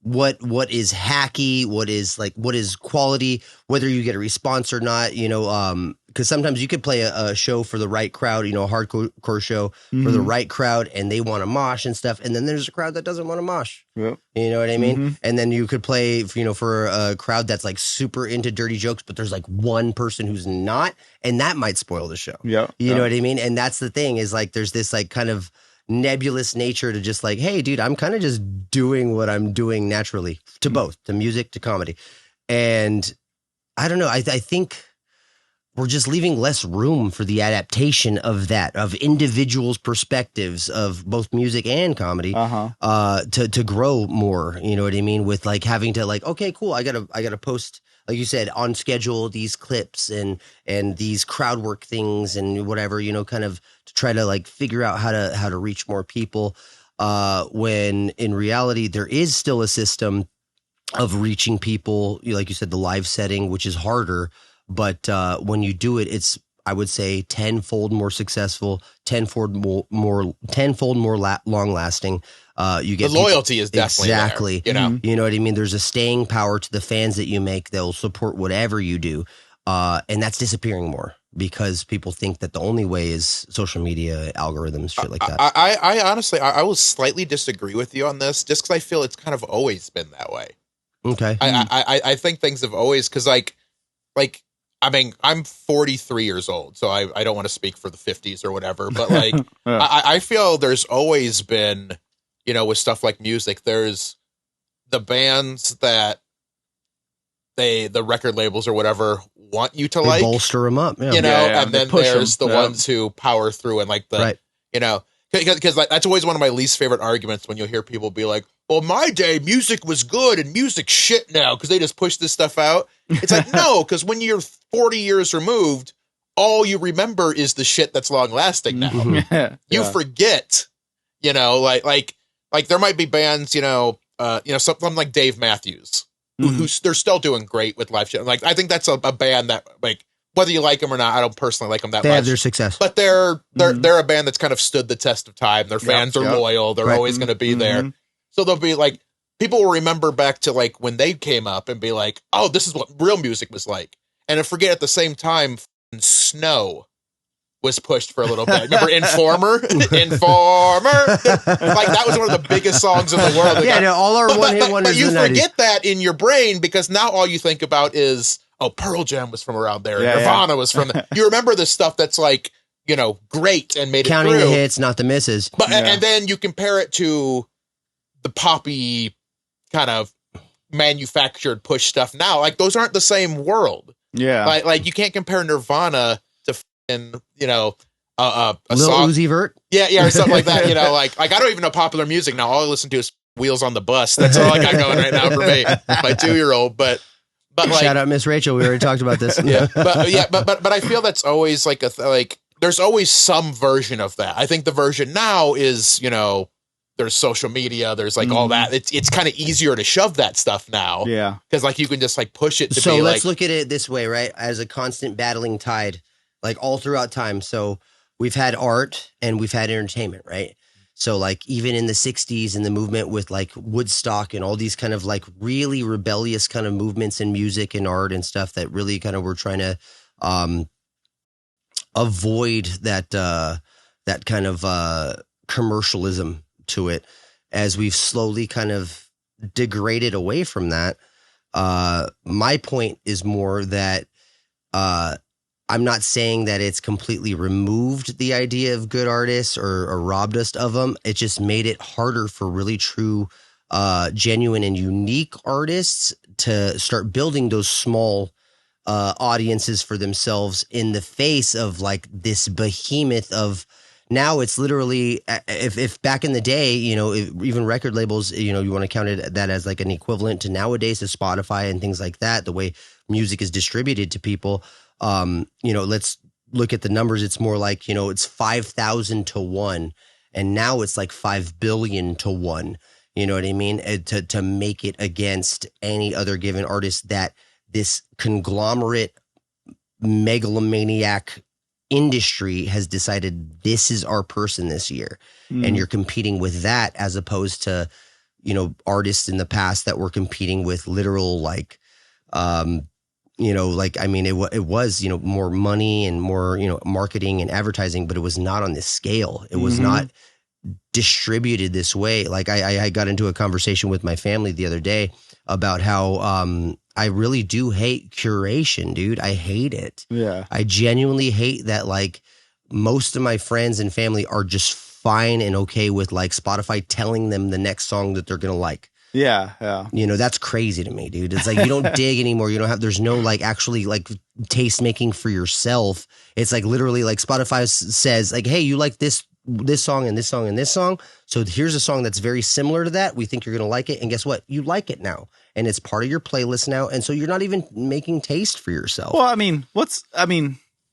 what is hacky, what is quality, whether you get a response or not. You know, because sometimes you could play a show for the right crowd, you know, a hardcore show for the right crowd, and they want to mosh and stuff. And then there's a crowd that doesn't want to mosh. Yep. You know what I mean? And then you could play, you know, for a crowd that's like super into dirty jokes, but there's like one person who's not, and that might spoil the show. Yeah. You know what I mean? And that's the thing is like, there's this like kind of nebulous nature to just like, hey, dude, I'm kind of just doing what I'm doing naturally to both, to music, to comedy. And I don't know. I think we're just leaving less room for the adaptation of that, of individuals' perspectives of both music and comedy, to grow more. You know what I mean? With like having to like, okay, cool. I gotta post, like you said, on schedule these clips and these crowd work things and whatever, you know, kind of to try to like figure out how to reach more people. When in reality, there is still a system of reaching people, like you said, the live setting, which is harder. But when you do it, it's, I would say, tenfold more successful, tenfold more long lasting. You get the loyalty is definitely exactly there, you know what I mean. There's a staying power to the fans that you make. They'll support whatever you do, and that's disappearing more because people think that the only way is social media algorithms, shit like that. I honestly I will slightly disagree with you on this, just because I feel it's kind of always been that way. Okay, I think things have always, because like I mean, I'm 43 years old, so I don't want to speak for the 50s or whatever, but like I feel there's always been, with stuff like music, there's the bands that the record labels or whatever want you to like, bolster them up, and then there's the ones who power through and like the, because like, that's always one of my least favorite arguments when you'll hear people be like, well, my day music was good and music's shit now because they just push this stuff out. It's like, no, because when you're 40 years removed, all you remember is the shit that's long lasting now. You forget, like there might be bands, something like Dave Matthews, who they're still doing great with live shit. Like, I think that's a band that, like, whether you like them or not, I don't personally like them that much. They have their success, but they're a band that's kind of stood the test of time. Their fans are loyal. They're always going to be there. So they'll be like, people will remember back to like when they came up and be like, oh, this is what real music was like. And I forget at the same time, Snow was pushed for a little bit. Remember Informer? Informer? Like, that was one of the biggest songs in the world. All our one-hit wonders. But you forget that in your brain because now all you think about is, oh, Pearl Jam was from around there. Nirvana was from there. You remember the stuff that's like, great and made counting it through. The hits, not the misses. But and then you compare it to the poppy kind of manufactured push stuff now. Like, those aren't the same world. Yeah. Like you can't compare Nirvana to a Lil song. Uzi Vert. Yeah, or something like that. Like I don't even know popular music now. All I listen to is Wheels on the Bus. That's all I got going right now for me, my 2-year-old. But like, shout out Miss Rachel. We already talked about this. But I feel that's always like there's always some version of that. I think the version now is, there's social media, there's like all that. It's kind of easier to shove that stuff now. Yeah. Because like you can just like push it to so be let's look at it this way, right? As a constant battling tide, like all throughout time. So we've had art and we've had entertainment, right? So like even in the 60s and the movement with like Woodstock and all these kind of like really rebellious kind of movements in music and art and stuff that really kind of were trying to avoid that kind of commercialism to it. As we've slowly kind of degraded away from that, my point is more that I'm not saying that it's completely removed the idea of good artists or robbed us of them. It just made it harder for really true, genuine and unique artists to start building those small audiences for themselves in the face of like this behemoth of. Now it's literally, if back in the day, even record labels, you want to count that as like an equivalent to nowadays to Spotify and things like that, the way music is distributed to people, let's look at the numbers. It's more like, it's 5,000 to 1. And now it's like 5 billion to 1. You know what I mean? To make it against any other given artist that this conglomerate megalomaniac industry has decided this is our person this year. And you're competing with that as opposed to, artists in the past that were competing with literal like, it was, more money and more, marketing and advertising, but it was not on this scale. It was not distributed this way. Like I got into a conversation with my family the other day about how, I really do hate curation, dude. I hate it. Yeah. I genuinely hate that like most of my friends and family are just fine and okay with like Spotify telling them the next song that they're going to like. Yeah. Yeah. That's crazy to me, dude. It's like you don't dig anymore. You don't have, there's no like actually like taste making for yourself. It's like literally like Spotify says like, hey, you like this song and this song and this song. So here's a song that's very similar to that. We think you're going to like it. And guess what? You like it now. And it's part of your playlist now. And so you're not even making taste for yourself. Well,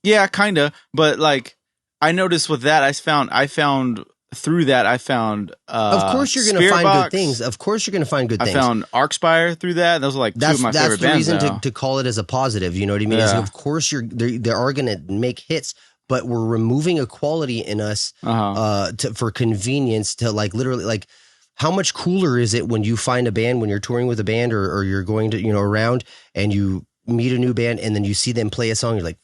yeah, kind of. But like, I noticed with that, I found through that, of course you're going to find good things. Of course you're going to find good things. I found Arcspire through that. Those are like two of my favorite bands. That's the reason to call it as a positive. You know what I mean? Yeah. Of course they are going to make hits, but we're removing a quality in us for convenience to like literally like how much cooler is it when you find a band, when you're touring with a band or you're going to, around and you meet a new band and then you see them play a song. You're like,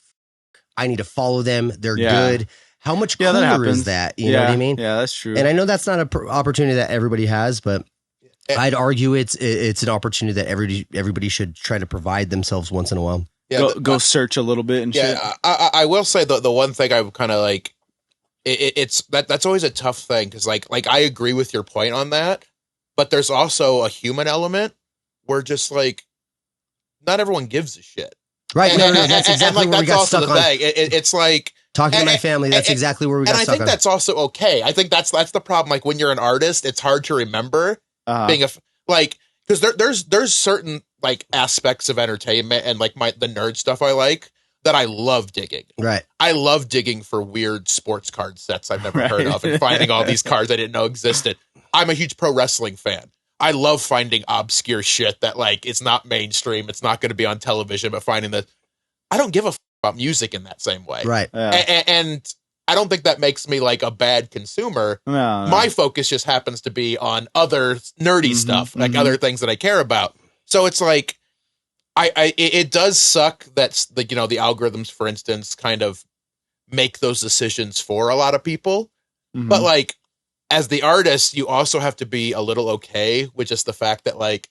I need to follow them. They're good. How much cooler is that? You know what I mean? Yeah, that's true. And I know that's not an opportunity that everybody has, but I'd argue it's an opportunity that everybody should try to provide themselves once in a while. Yeah, go search a little bit and shit. I will say the one thing I kind of like, that's always a tough thing because like I agree with your point on that, but there's also a human element where just like not everyone gives a shit. Right. No, that's exactly where we got stuck on. It's like talking to my family. That's exactly where we got stuck on. And I think that's also okay. I think that's the problem. Like when you're an artist, it's hard to remember being because there's certain like aspects of entertainment and like the nerd stuff I like that I love digging. Right. I love digging for weird sports card sets I've never heard of and finding all these cards I didn't know existed. I'm a huge pro wrestling fan. I love finding obscure shit that like it's not mainstream. It's not going to be on television, but finding that I don't give a about music in that same way. Right. Yeah. And I don't think that makes me like a bad consumer. No. My focus just happens to be on other nerdy stuff, like other things that I care about. So it's like, it does suck that the algorithms, for instance, kind of make those decisions for a lot of people. But like, as the artist, you also have to be a little okay with just the fact that like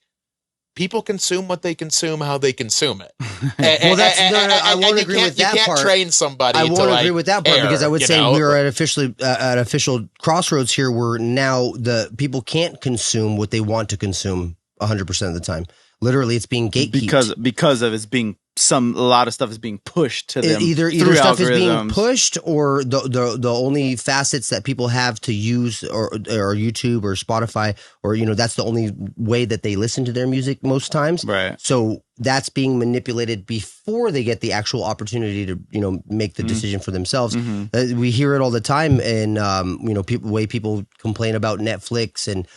people consume what they consume, how they consume it. I won't agree with that part. You can't train somebody. I won't agree with that part because I would say we're at an official crossroads here where now the people can't consume what they want to consume 100% of the time. Literally, it's being gatekeeped because of it's being a lot of stuff is being pushed to them. Either stuff is being pushed, or the only facets that people have to use, or YouTube or Spotify, or that's the only way that they listen to their music most times. Right. So that's being manipulated before they get the actual opportunity to make the decision for themselves. We hear it all the time, and people complain about Netflix and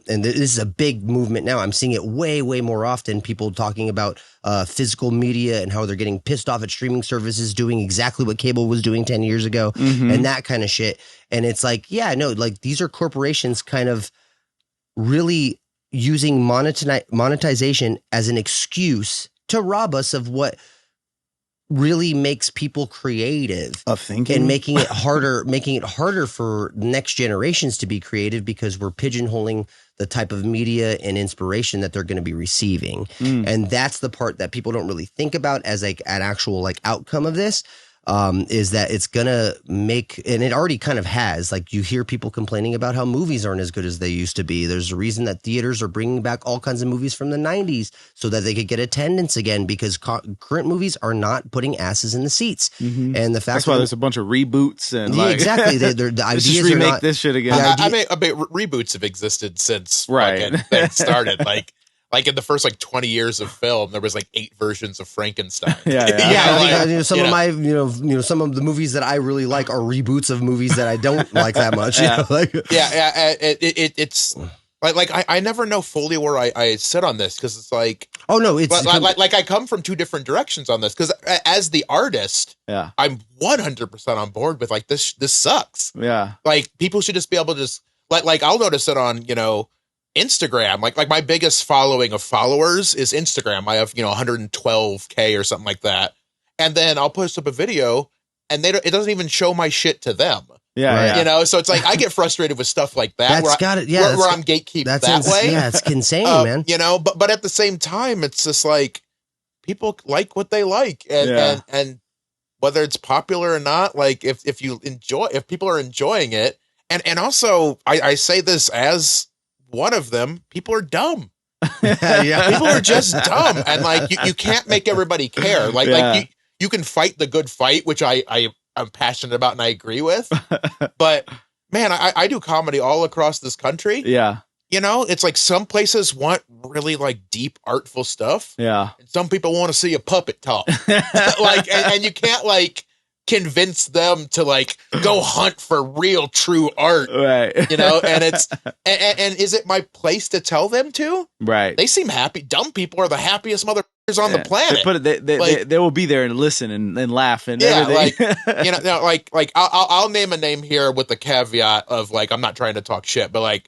this is a big movement now. I'm seeing it way more often. People talking about physical media and how they're getting pissed off at streaming services doing exactly what cable was doing 10 years ago and that kind of shit. And it's like, these are corporations kind of really using monetization as an excuse to rob us of what really makes people creative of thinking and making it harder for next generations to be creative because we're pigeonholing the type of media and inspiration that they're going to be receiving. And that's the part that people don't really think about as like an actual like outcome of this. Is that it's gonna make, and it already kind of has, like you hear people complaining about how movies aren't as good as they used to be. There's a reason that theaters are bringing back all kinds of movies from the 90s so that they could get attendance again, because current movies are not putting asses in the seats. And the fact that's why there's a bunch of reboots and exactly the ideas just remake this shit again. I mean, reboots have existed since things started. Like in the first 20 years of film, there was 8 versions of Frankenstein. Some of some of the movies that I really like are reboots of movies that I don't like that much. It's I never know fully where I sit on this because it's like, oh no, it's I come from 2 different directions on this because as the artist, I'm 100% on board with this sucks. Yeah, people should just be able to just I'll notice it on Instagram, like my biggest following of followers is Instagram. I have 112K or something like that, and then I'll post up a video, and it doesn't even show my shit to them. So it's like I get frustrated with stuff like that. Where I'm gatekeeped that way. Yeah, it's insane, man. But at the same time, it's just like people like what they like, and whether it's popular or not, if people are enjoying it, and also I say this as one of them, people are dumb. People are just dumb, and you can't make everybody care. You can fight the good fight, which I'm passionate about and I agree with. But man, I do comedy all across this country. Yeah, it's some places want really deep, artful stuff. Yeah, and some people want to see a puppet talk. And you can't convince them to go hunt for real true art, right? And it's and is it my place to tell them to? Right? They seem happy. Dumb people are the happiest motherfuckers on the planet. They will be there and listen and laugh and everything. I'll name a name here with the caveat of I'm not trying to talk shit, but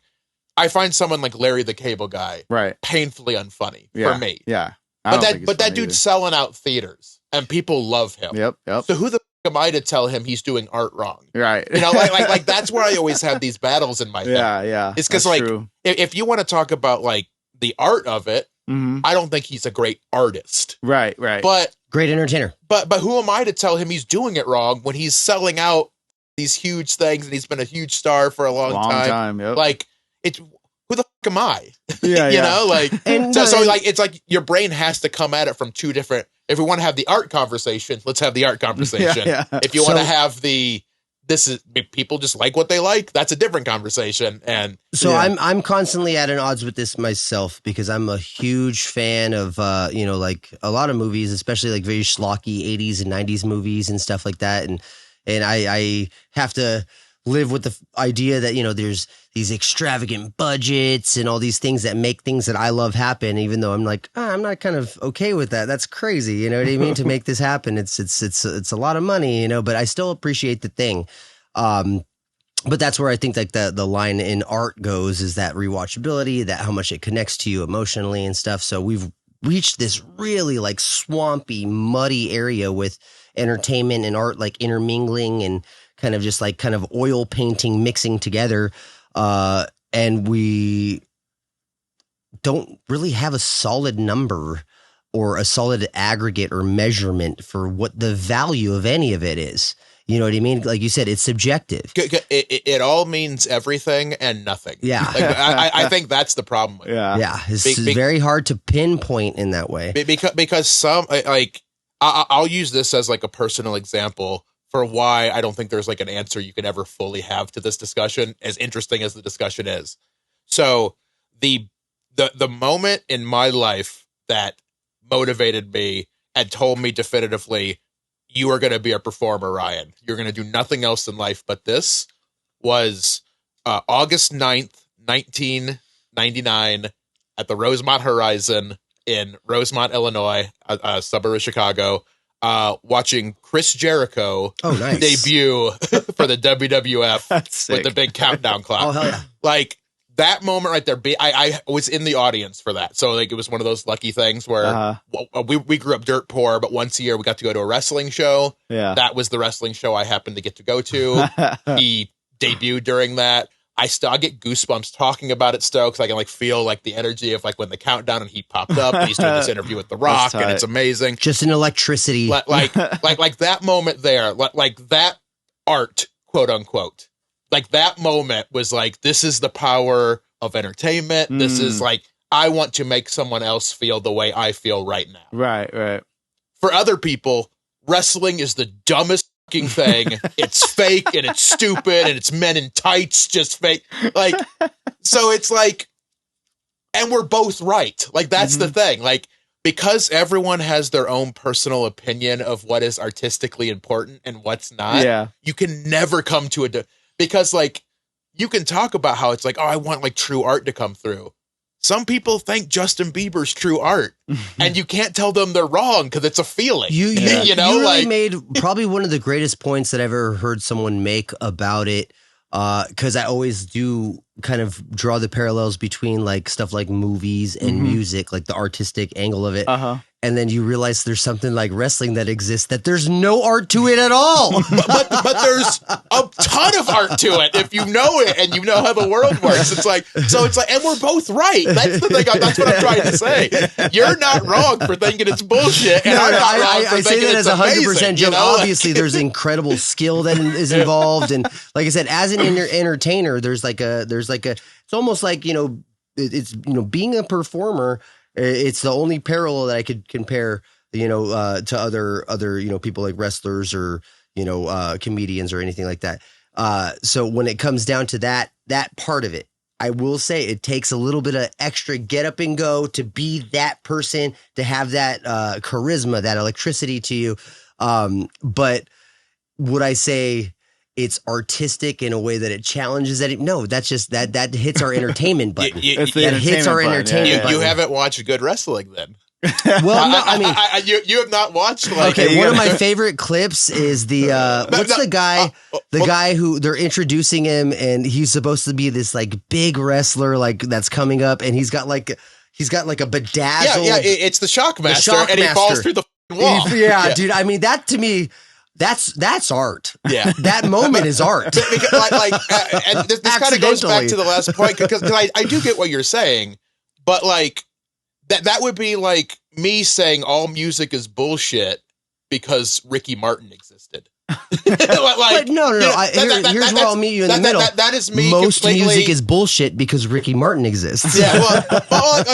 I find someone like Larry the Cable Guy Right. painfully unfunny Yeah. for me. Yeah. But that dude's selling out theaters and people love him. Yep. So who the f- am I to tell him he's doing art wrong? Right. You know, like that's where I always have these battles in my head. Yeah. It's because like if you want to talk about like the art of it, I don't think he's a great artist. Right. But great entertainer. But who am I to tell him he's doing it wrong when he's selling out these huge things and he's been a huge star for a long time? Yep. Like it's who the f- am I? Yeah. you know, like And so like it's like your brain has to come at it from two different. If we want to have the art conversation, let's have the art conversation. Yeah. If you want to have this is people just like what they like, that's a different conversation. And so I'm constantly at an odds with this myself because I'm a huge fan of like a lot of movies, especially like very schlocky 80s and 90s movies and stuff like that. And I have to live with the idea that, there's these extravagant budgets and all these things that make things that I love happen, even though I'm like, I'm not kind of okay with that. That's crazy. You know what I mean? To make this happen, it's a lot of money, but I still appreciate the thing. But that's where I think like the line in art goes is that rewatchability, that how much it connects to you emotionally and stuff. So we've reached this really like swampy, muddy area with entertainment and art, like intermingling and kind of oil painting mixing together. And we don't really have a solid number or a solid aggregate or measurement for what the value of any of it is. You know what I mean? Like you said, it's subjective. it all means everything and nothing. Yeah. Like, I think that's the problem with it. Yeah. It's very hard to pinpoint in that way. Because some, like, I'll use this as like a personal example for why I don't think there's like an answer you can ever fully have to this discussion, as interesting as the discussion is. So the moment in my life that motivated me and told me definitively, you are going to be a performer, Ryan. You're going to do nothing else in life but this, was August 9th, 1999 at the Rosemont Horizon in Rosemont, Illinois, a suburb of Chicago, watching Chris Jericho debut for the WWF with the big countdown clock. Oh, hell yeah. Like, that moment right there, I was in the audience for that. So, like, it was one of those lucky things where we grew up dirt poor, but once a year we got to go to a wrestling show. Yeah. That was the wrestling show I happened to get to go to. He debuted during that. I get goosebumps talking about it still because I can like feel like the energy of like when the countdown and he popped up and he's doing this interview with The Rock and it's amazing. Just an electricity. Like that moment there, like that art, quote unquote. Like that moment was like, this is the power of entertainment. This is like, I want to make someone else feel the way I feel right now. Right. For other people, wrestling is the dumbest fucking thing. It's fake and it's stupid and it's men in tights, just fake. Like, so it's like, and we're both right. Like, that's the thing. Like, because everyone has their own personal opinion of what is artistically important and what's not, you can never come to because like you can talk about how it's like, oh, I want like true art to come through. Some people think Justin Bieber's true art, and you can't tell them they're wrong because it's a feeling. You really like, made probably one of the greatest points that I've ever heard someone make about it. Because I always do kind of draw the parallels between like stuff like movies and music, like the artistic angle of it. And then you realize there's something like wrestling that exists that there's no art to it at all. but there's a ton of art to it if you know it and you know how the world works. It's like, and we're both right. That's the thing. That's what I'm trying to say. You're not wrong for thinking it's bullshit, and I'm not wrong for thinking it's amazing. I say that as 100% joke. Obviously, there's incredible skill that is involved, and like I said, as an entertainer, there's it's almost like it's being a performer. It's the only parallel that I could compare, to other people like wrestlers or, comedians or anything like that. So when it comes down to that part of it, I will say it takes a little bit of extra get up and go to be that person, to have that charisma, that electricity to you. But would I say it's artistic in a way that it challenges it? No, that's just that hits our entertainment button. Hits our entertainment button. You haven't watched good wrestling then. Well, no, I mean, you have not watched like okay. One of my favorite clips is the the guy who they're introducing him, and he's supposed to be this like big wrestler like that's coming up, and he's got like a bedazzled. Yeah, it's the Shockmaster, and he falls through the wall. Yeah, dude. I mean, that to me. That's art. Yeah, that moment is art. And this kind of goes back to the last point because I do get what you're saying, but like that would be like me saying all music is bullshit because Ricky Martin existed. But no. Here's where I'll meet you in the middle. That is me. Most music is bullshit because Ricky Martin exists. Yeah, well,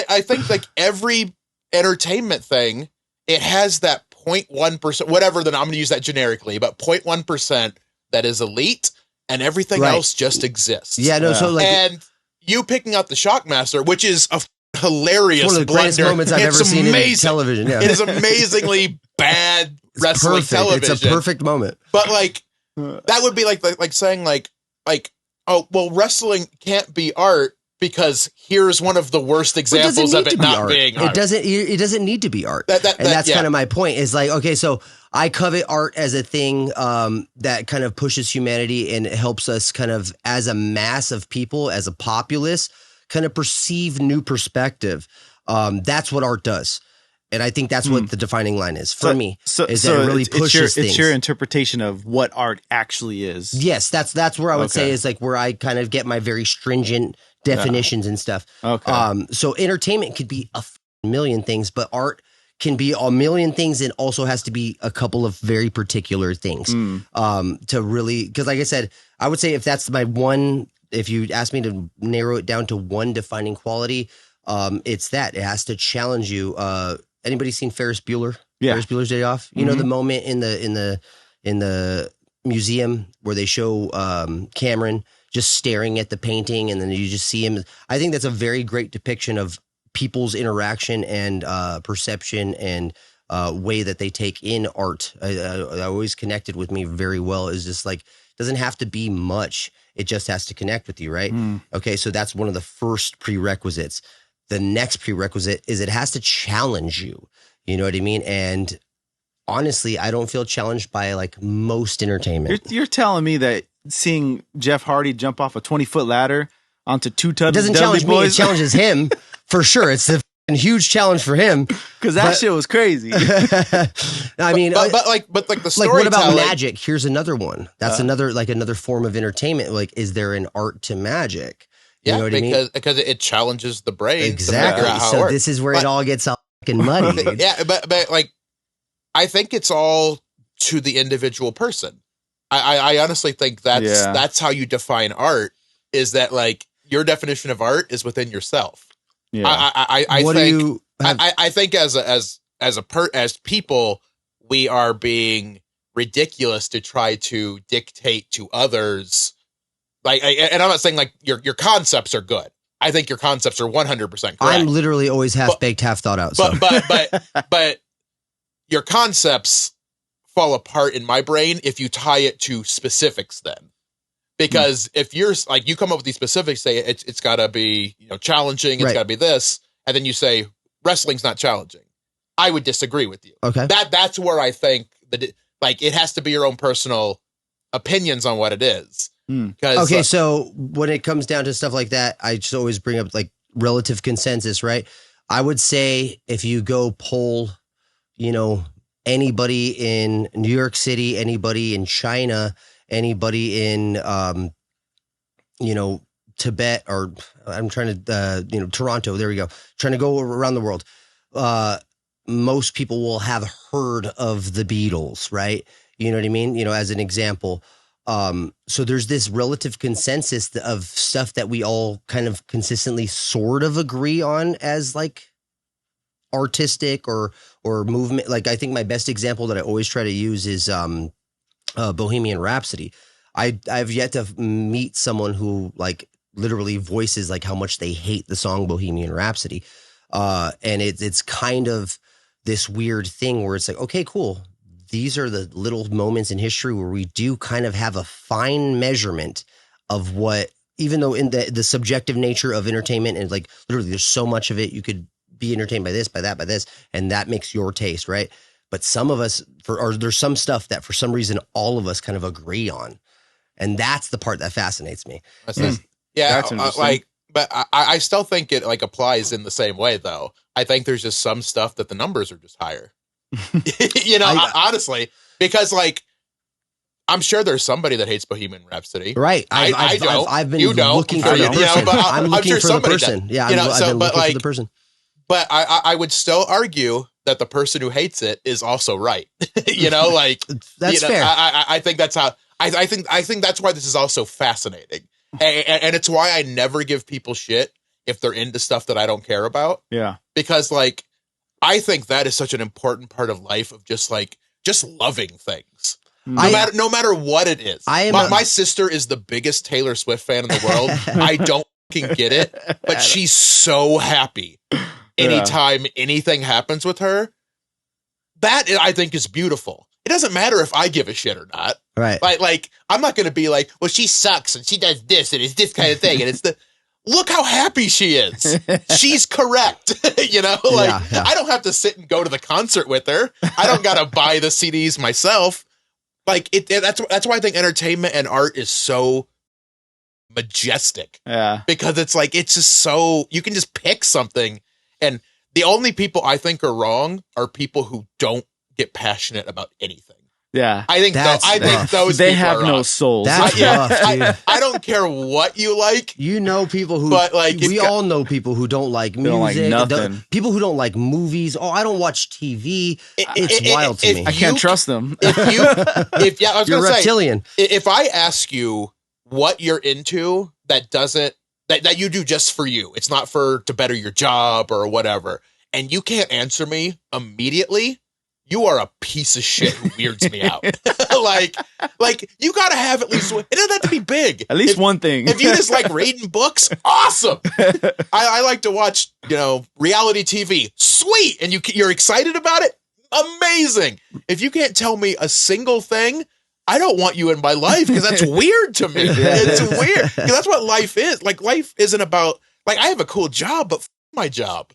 I think like every entertainment thing, it has that 0.1%, whatever. Then I'm going to use that generically, but 0.1% that is elite, and everything else just exists. Yeah, no. So like, and you picking up the Shockmaster, which is a hilarious, one of the greatest moments I've ever seen in television. Yeah. It is amazingly bad wrestling television. It's a perfect moment. But like, that would be like saying like, oh, well, wrestling can't be art because here's one of the worst examples of it not being art. It doesn't need to be art. And that's kind of my point is like, okay, so I covet art as a thing that kind of pushes humanity and helps us kind of as a mass of people, as a populace, kind of perceive new perspective. That's what art does. And I think that's what the defining line is for me. That it really pushes things. It's your interpretation of what art actually is. Yes, that's where I would say is like where I kind of get my very stringent definitions and stuff. Okay. So entertainment could be a million things, but art can be a million things and also has to be a couple of very particular things to really, because like I said, I would say if that's my one, if you ask me to narrow it down to one defining quality, it's that it has to challenge you. Anybody seen Ferris Bueller? Yeah. Ferris Bueller's Day Off. You know the moment in the museum where they show Cameron just staring at the painting, and then you just see him. I think that's a very great depiction of people's interaction and perception and way that they take in art. I always connected with me very well. Is just like, it doesn't have to be much. It just has to connect with you, right? Okay, so that's one of the first prerequisites. The next prerequisite is it has to challenge you. You know what I mean? And honestly, I don't feel challenged by like most entertainment. You're telling me that seeing Jeff Hardy jump off a 20-foot ladder onto 2 tons of doesn't challenge me, it challenges him for sure. It's a huge challenge for him because that shit was crazy. I mean, but the story. Like, what about magic? Here's another one. That's another form of entertainment. Like, is there an art to magic? You know what I mean? Because it challenges the brain. Exactly. So this is where it all gets all fucking muddy. Yeah, but like, I think it's all to the individual person. I honestly think that's how you define art. Is that like your definition of art is within yourself? Yeah. I think as people, we are being ridiculous to try to dictate to others. Like, and I'm not saying like your concepts are good. I think your concepts are 100% correct. I'm literally always half baked, half thought out. So. But your concepts fall apart in my brain if you tie it to specifics. Then, because if you're like you come up with these specifics, say it's got to be challenging, it's got to be this, and then you say wrestling's not challenging. I would disagree with you. Okay, that's where I think that it has to be your own personal opinions on what it is. Okay, so when it comes down to stuff like that, I just always bring up like relative consensus, right? I would say if you go poll, anybody in New York City, anybody in China, anybody in, Tibet, or I'm trying to, Toronto, there we go. Trying to go around the world. Most people will have heard of the Beatles, right? You know what I mean? As an example. So there's this relative consensus of stuff that we all kind of consistently sort of agree on as like artistic or movement. Like, I think my best example that I always try to use is Bohemian Rhapsody. I've yet to meet someone who like literally voices like how much they hate the song Bohemian Rhapsody. And it's kind of this weird thing where it's like, okay, cool. These are the little moments in history where we do kind of have a fine measurement of what, even though in the subjective nature of entertainment and like literally there's so much of it, you could be entertained by this, by that, by this, and that makes your taste, right? But some of us, or there's some stuff that for some reason all of us kind of agree on, and that's the part that fascinates me. Yeah, like, but I still think it like applies in the same way, though. I think there's just some stuff that the numbers are just higher. You know, honestly, because like I'm sure there's somebody that hates Bohemian Rhapsody, right? I've been looking for the person. I'm looking for the person. Yeah, I've been looking for the person. But I would still argue that the person who hates it is also right. You know, like that's fair. I think that's how I think that's why this is also fascinating, and it's why I never give people shit if they're into stuff that I don't care about. Yeah, because like I think that is such an important part of life of just loving things. No matter what it is. My sister is the biggest Taylor Swift fan in the world. I don't fucking get it, but she's so happy anytime anything happens with her. That I think is beautiful. It doesn't matter if I give a shit or not. Right. Like I'm not going to be like, well, she sucks and she does this and it's this kind of thing. And it's look how happy she is. She's correct. You know, like I don't have to sit and go to the concert with her. I don't got to buy the CDs myself. Like that's why I think entertainment and art is so majestic. Yeah. Because it's like, it's just so, you can just pick something. And the only people I think are wrong are people who don't get passionate about anything. Yeah. I think those they people have are no wrong. souls. That's rough, dude. I don't care what you like. You know people who, but like we all know people who don't like music. Don't like nothing. People who don't like movies. Oh, I don't watch TV. It's wild to me. I can't trust them. I was you're gonna reptilian. Say, if I ask you what you're into that you do just for you, it's not to better your job or whatever, and you can't answer me immediately, you are a piece of shit who weirds me out. like you got to have at least one. It doesn't have to be big. At least one thing. If you just like reading books, awesome. I like to watch, reality TV. Sweet. And you're excited about it? Amazing. If you can't tell me a single thing, I don't want you in my life because that's weird to me. It's weird. Because that's what life is. Like, life isn't about, like, I have a cool job, but my job.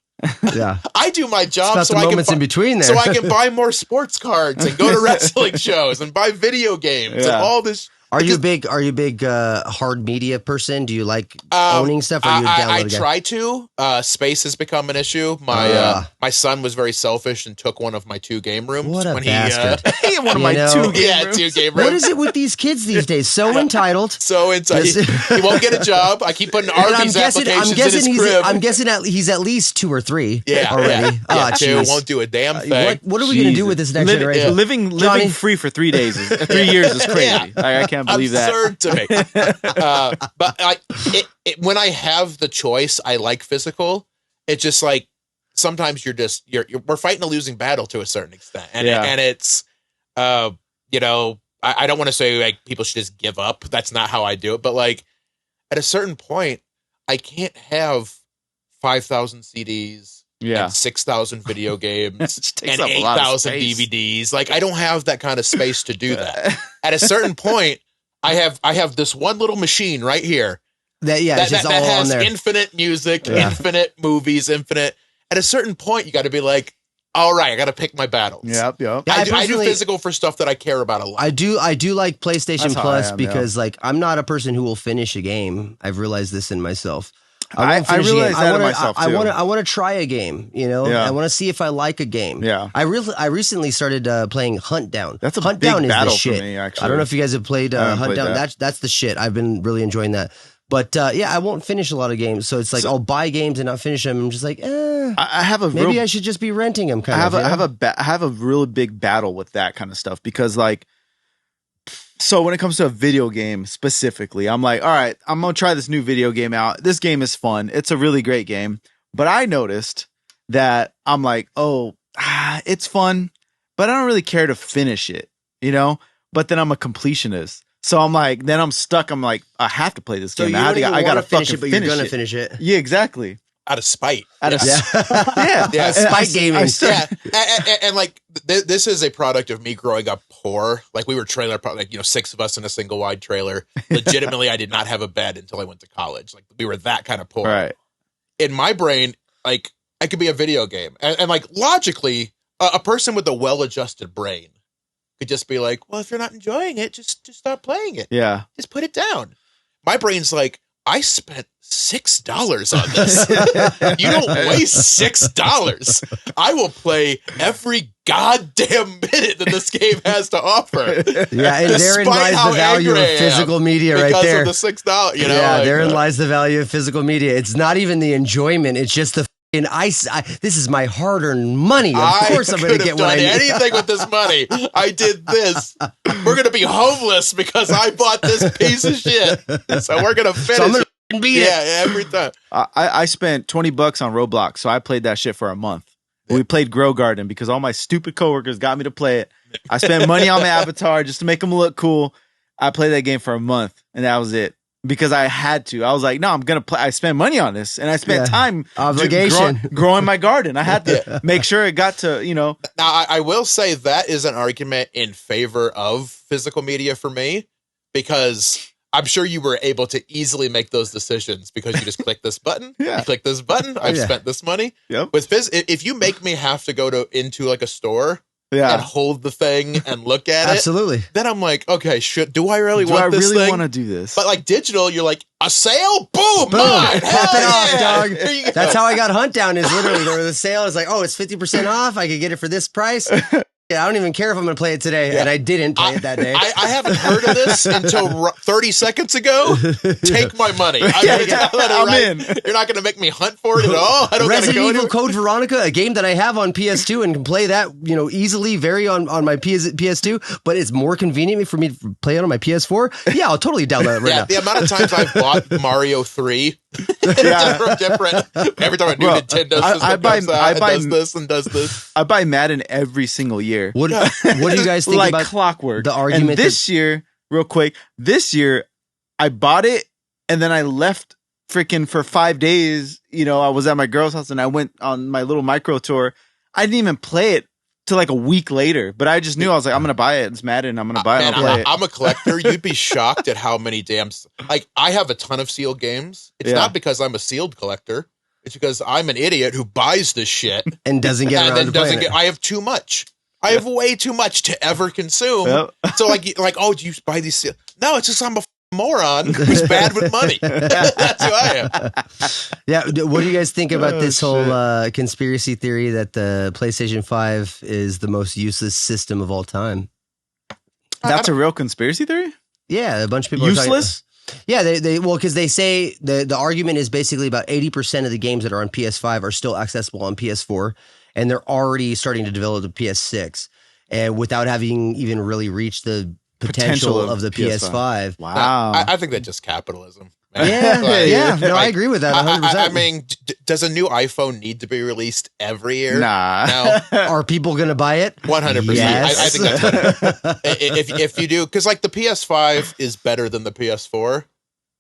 Yeah, I do my job so I can in between there. So I can buy more sports cards and go to wrestling shows and buy video games and all this. Are you big hard media person? Do you like owning stuff? Or you I try to. Space has become an issue. My son was very selfish and took one of my 2 game rooms. What a bastard! One of my 2 game rooms. 2 game rooms. What is it with these kids these days? So entitled. He won't get a job. I keep putting Arby's applications in his crib. I'm guessing he's at least 2 or 3 already. Yeah. 2 won't do a damn thing. What are we going to do with this next generation? Living free for 3 days, 3 years is crazy. I can't believe absurd that. To me. But when I have the choice, I like physical. It's just like sometimes we're fighting a losing battle to a certain extent, and it's I don't want to say like people should just give up. That's not how I do it. But like at a certain point, I can't have 5,000 CDs. And 6,000 video games and 8,000 DVDs. Like I don't have that kind of space to do that. At a certain point, I have this one little machine right here that has infinite music, infinite movies, infinite. At a certain point, you got to be like, all right, I got to pick my battles. Yep. I do physical for stuff that I care about a lot. I do like PlayStation Plus because like I'm not a person who will finish a game. I've realized this in myself. I realize that in myself too. I want to try a game, I want to see if I like a game. Yeah. I recently started playing Hunt Down. That's a Hunt big Down is battle the shit. for me, actually. I don't know if you guys have played Hunt Down. That's the shit. I've been really enjoying that. But I won't finish a lot of games. So it's like I'll buy games and not finish them. I'm just like, I have maybe I should just be renting them. I have a really big battle with that kind of stuff because like, so when it comes to a video game specifically, I'm like, all right, I'm going to try this new video game out. This game is fun. It's a really great game. But I noticed that I'm like, it's fun, but I don't really care to finish it, But then I'm a completionist. So I'm like, then I'm stuck. I'm like, I have to play this game. I got to finish it, but you're going to finish it. Yeah, exactly. Out of spite. Spite gaming. And like this is a product of me growing up poor. Like we were trailer park, like 6 of us in a single wide trailer. Legitimately, I did not have a bed until I went to college. Like we were that kind of poor. Right. In my brain, like it could be a video game. And like logically, a person with a well-adjusted brain could just be like, well, if you're not enjoying it, just stop playing it. Yeah. Just put it down. My brain's like, I spent $6 on this. You don't waste $6. I will play every goddamn minute that this game has to offer. Yeah, and therein lies the value of physical media right there. Because of the $6, you know? Yeah, like, therein lies the value of physical media. It's not even the enjoyment. It's just the this is my hard-earned money. Of course I'm going to get what I need. Anything with this money. I did this. We're going to be homeless because I bought this piece of shit. So we're going to finish I'm gonna beat it. every time. I spent $20 on Roblox, so I played that shit for a month. We played Grow Garden because all my stupid coworkers got me to play it. I spent money on my avatar just to make them look cool. I played that game for a month, and that was it. Because I had to. I was like, no, I'm going to play. I spent money on this, and I spent time obligation growing my garden. I had to make sure it got to, you know. Now, I will say that is an argument in favor of physical media for me, because I'm sure you were able to easily make those decisions because you just click this button, you click this button, I've spent this money. Yep. With if you make me have to go into like a store and hold the thing and look at it, then I'm like, okay, do I really want this thing? Do I really want to do this? But like digital, you're like, a sale? Boom! Boom! Mine! Pop it off, dog. That's how I got Hunt Down, is literally there was a sale. It's like, oh, it's 50% off. I could get it for this price. Yeah, I don't even care if I'm going to play it today, and I didn't play it that day. I haven't heard of this until 30 seconds ago. Take my money. I'm in. You're not going to make me hunt for it at all. I don't Resident Evil Code Veronica, a game that I have on PS2 and can play that, easily, on my PS2, but it's more convenient for me to play it on my PS4. Yeah, I'll totally download it right now. The amount of times I've bought Mario 3 different. Every time a new Nintendo system comes out, it does this and does this. I buy Madden every single year. What do you guys think like about clockwork? The argument and this year, real quick, I bought it and then I left freaking for 5 days. I was at my girl's house and I went on my little micro tour. I didn't even play it till like a week later, but I just knew I was like, I'm gonna buy it. It's Madden. I'm gonna buy it. And play it. I'm a collector. You'd be shocked at how many I have a ton of sealed games. It's not because I'm a sealed collector. It's because I'm an idiot who buys this shit and doesn't get around to playing it. I have too much. I have way too much to ever consume. Yep. So oh, do you buy these? No, it's just I'm a moron who's bad with money. That's who I am. Yeah. What do you guys think about this whole conspiracy theory that the PlayStation 5 is the most useless system of all time? That's a real conspiracy theory? Yeah, a bunch of people useless? Yeah, because they say the argument is basically about 80% of the games that are on PS5 are still accessible on PS4. And they're already starting to develop the PS6, and without having even really reached the potential of the PS5. Wow. I think that's just capitalism. Yeah. No, I agree with that 100%. I mean, does a new iPhone need to be released every year? Nah. No. Are people going to buy it? 100%. Yes. I think that's if you do, because like the PS5 is better than the PS4.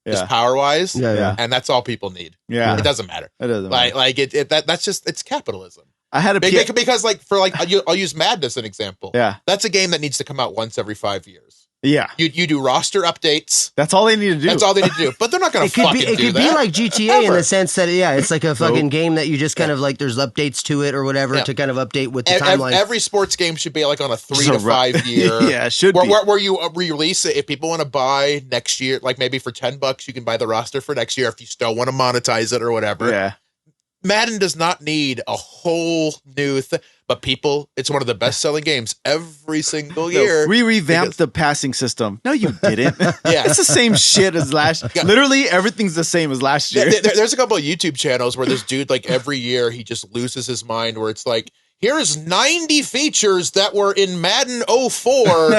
Just power wise, and that's all people need. Yeah, it doesn't matter. It doesn't matter. That's just it's capitalism. I had because I'll use Madden as an example. Yeah, that's a game that needs to come out once every 5 years. Yeah, you do roster updates. That's all they need to do. That's all they need to do. But they're not going to fucking do that. It could be like GTA in the sense that it's like a fucking game that you just kind of like there's updates to it or whatever to kind of update with the timeline. Every sports game should be like on a 3 to 5 year. Yeah, it should be where you re-release it. If people want to buy next year, like maybe for $10, you can buy the roster for next year if you still want to monetize it or whatever. Yeah. Madden does not need a whole new thing, but it's one of the best selling games every single year. We revamped the passing system. No, you didn't. Yeah. It's the same shit as last year. Literally everything's the same as last year. There's a couple of YouTube channels where this dude, like every year, he just loses his mind where it's like, here's 90 features that were in Madden 04,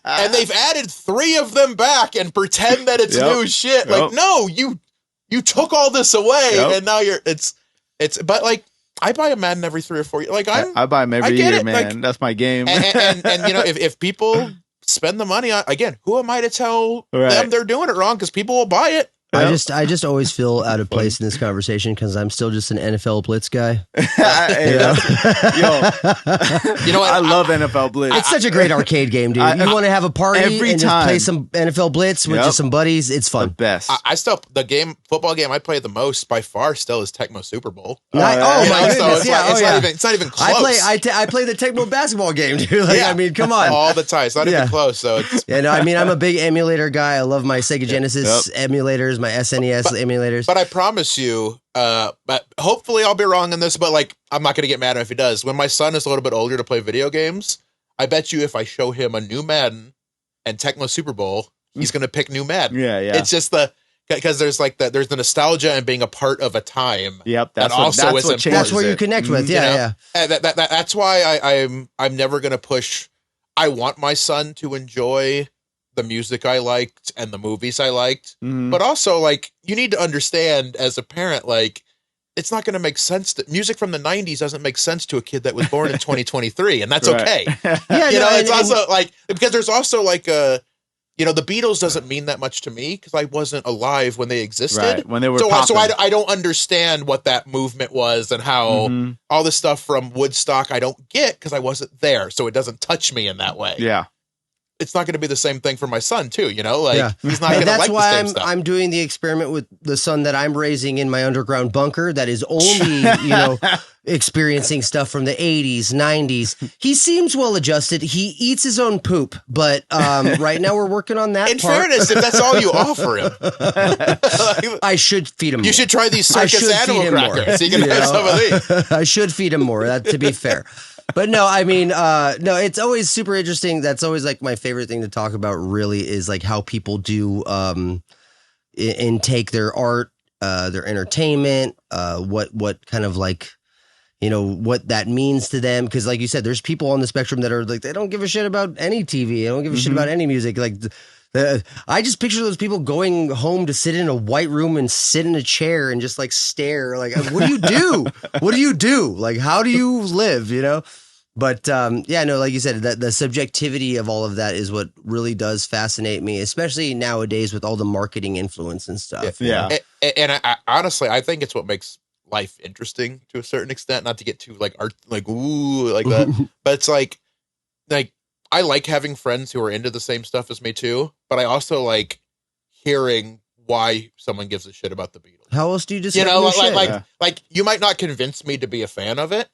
and they've added 3 of them back and pretend that it's new shit. Like, no, you took all this away, and now but like, I buy a Madden every 3 or 4 years. Like I buy them every year, man. Like, that's my game. And if people spend the money on, again, who am I to tell them they're doing it wrong? Because people will buy it. I just always feel out of place in this conversation because I'm still just an NFL Blitz guy. You know what? I love NFL Blitz. It's such a great arcade game, dude. You want to have a party and just play some NFL Blitz with just some buddies. It's fun. The best. I still football game I play the most by far still is Tecmo Super Bowl. My goodness! It's not even close. I play the Tecmo basketball game, dude. Like, I mean, come on, all the time. It's not even close. So it's I mean, I'm a big emulator guy. I love my Sega Genesis emulators, my SNES emulators. But I promise you, but hopefully I'll be wrong on this, but like I'm not going to get mad if he does. When my son is a little bit older to play video games, I bet you if I show him a new Madden and Tecmo Super Bowl, he's going to pick new Madden. Yeah. It's just because there's the nostalgia and being a part of a time. Yep, that's where you connect with. Yeah. And that's why I'm never going to push. I want my son to enjoy the music I liked and the movies I liked, but also like you need to understand as a parent, like it's not going to make sense that music from the 90s doesn't make sense to a kid that was born in 2023, and that's okay. It's also like because there's also like the Beatles doesn't mean that much to me because I wasn't alive when they existed, when they were so I don't understand what that movement was and how all the stuff from Woodstock I don't get because I wasn't there, so it doesn't touch me in that way. Yeah. It's not going to be the same thing for my son too, he's not going to like that's why the same stuff. I'm doing the experiment with the son that I'm raising in my underground bunker that is only, experiencing stuff from the 80s, 90s. He seems well adjusted. He eats his own poop, but right now we're working on that. In fairness, if that's all you offer him, I should feed him more. You should try these circus animal crackers. You can have some of these. I should feed him more, to be fair. But no, I mean, it's always super interesting. That's always like my favorite thing to talk about really is like how people do intake their art, their entertainment, what kind of like, what that means to them. Cause like you said, there's people on the spectrum that are like, they don't give a shit about any TV. They don't give a shit about any music. Like I just picture those people going home to sit in a white room and sit in a chair and just like stare. Like, what do you do? What do you do? Like, how do you live? But like you said, the subjectivity of all of that is what really does fascinate me, especially nowadays with all the marketing influence and stuff. Yeah. And I honestly, I think it's what makes life interesting to a certain extent. Not to get too like art, like ooh, like that. But it's like I like having friends who are into the same stuff as me too, but I also like hearing why someone gives a shit about the Beatles. How else do you just like you might not convince me to be a fan of it,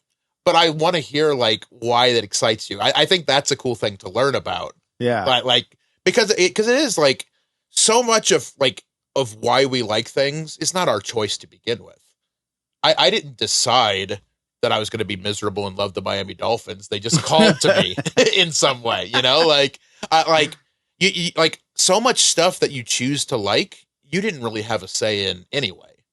but I want to hear like why that excites you. I think that's a cool thing to learn about. Yeah, but like because it is like so much of why we like things is not our choice to begin with. I didn't decide that I was going to be miserable and love the Miami Dolphins. They just called to me in some way, you like so much stuff that you choose to like, you didn't really have a say in anyway.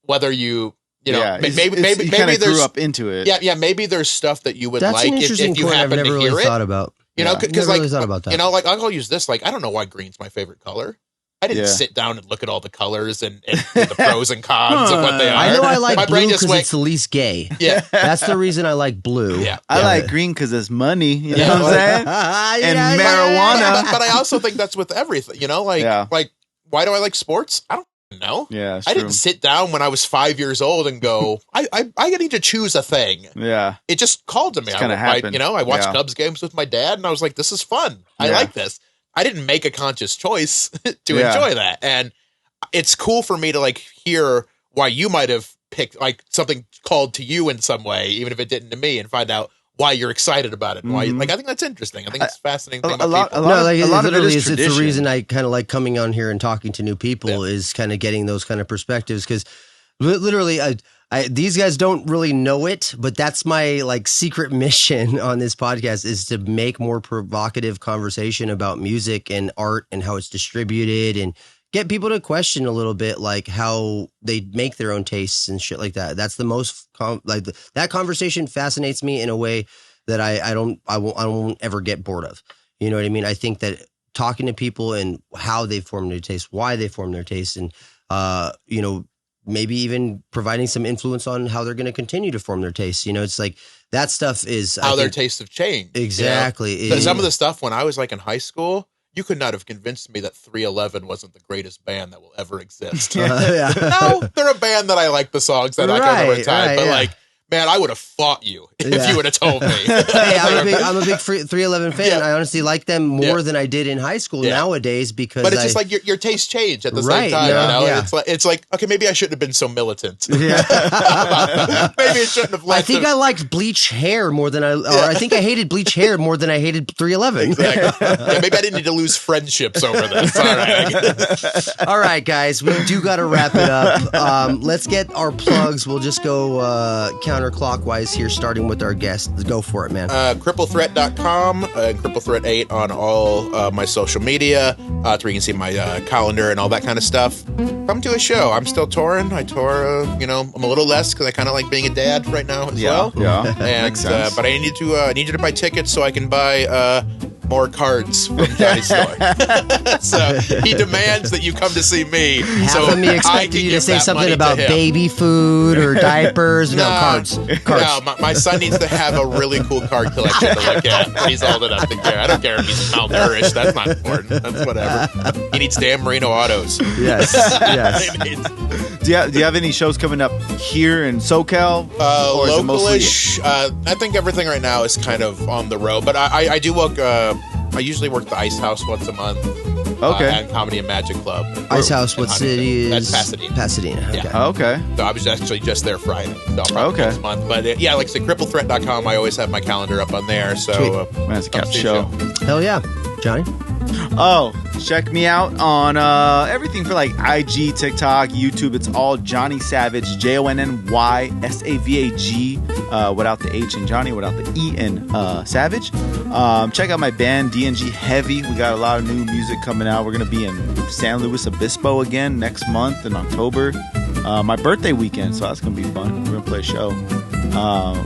Whether maybe kind of grew up into it. Yeah. Maybe there's stuff that you would That's like an interesting if you point happen I've never to really hear it. Thought about. Because really thought about that. Like I'll use this. Like I don't know why green's my favorite color. I didn't sit down and look at all the colors and the pros and cons of what they are. I know I like blue because it's the least gay. Yeah. That's the reason I like blue. Yeah. I like green because it's money. You know what I'm saying? And marijuana. But I also think that's with everything. Like why do I like sports? I don't know. Yeah, I didn't sit down when I was 5 years old and go, I need to choose a thing. Yeah. It just called to me. I watched Cubs games with my dad and I was like, this is fun. I like this. I didn't make a conscious choice to enjoy that. And it's cool for me to like hear why you might have picked like something called to you in some way, even if it didn't to me, and find out why you're excited about it. And why, I think that's interesting. I think it's a fascinating thing about people. A lot of it is it's tradition. the reason I kind of like coming on here and talking to new people is kind of getting those kind of perspectives. Cause literally these guys don't really know it, but that's my like secret mission on this podcast is to make more provocative conversation about music and art and how it's distributed and get people to question a little bit like how they make their own tastes and shit like that. That's the most that conversation fascinates me in a way that I won't ever get bored of. You know what I mean? I think that talking to people and how they form their taste, why they form their taste, and maybe even providing some influence on how they're going to continue to form their tastes. It's like that stuff is how their tastes have changed. Exactly. Some of the stuff when I was like in high school, you could not have convinced me that 311 wasn't the greatest band that will ever exist. Yeah. No, they're a band that I like the songs that I kind of time, but yeah. like, man, I would have fought you if you would have told me. Hey, I'm a big 311 fan. I honestly like them more than I did in high school nowadays because. But it's just like your tastes change at the same time. You know? It's like okay, maybe I shouldn't have been so militant. Yeah. Maybe it shouldn't have. I think I liked bleach hair more than I think I hated bleach hair more than I hated 311. Exactly. Maybe I didn't need to lose friendships over this. All right. All right, guys, we do got to wrap it up. Let's get our plugs. We'll just go counterclockwise here, starting with our guest. Go for it, man. Cripplethreat.com and CrippleThreat8 on all my social media. That's where you can see my calendar and all that kind of stuff. Come to a show. I'm still touring. I tour, I'm a little less because I kind of like being a dad right now as well. Yeah, and, makes sense. But I need you to buy tickets so I can buy more cards from Johnny's store. So he demands that you come to see me. Half of me expected you to say something about baby food or diapers. No, cards. No, my son needs to have a really cool card collection to look at when he's old enough to care. I don't care if he's malnourished. That's not important. That's whatever. He needs Dan Marino autos. Yes. Do you have any shows coming up here in SoCal? Or is it Localish. I think everything right now is kind of on the road, but I do work. I usually work the Ice House once a month. Okay. And Comedy and Magic Club. Ice House, what city is? That's Pasadena. Pasadena. Okay. Yeah. Okay. So I was actually just there Friday. So I'll probably next month. But like I said, CrippleThreat.com. I always have my calendar up on there. So that's a catch show. Hell yeah. Johnny? Oh, check me out on everything for like IG, TikTok, YouTube. It's all JonnySavag, JonnySavag, without the H in Johnny, without the E in Savage. Check out my band, DNG Heavy. We got a lot of new music coming out. We're going to be in San Luis Obispo again next month in October. My birthday weekend, so that's going to be fun. We're going to play a show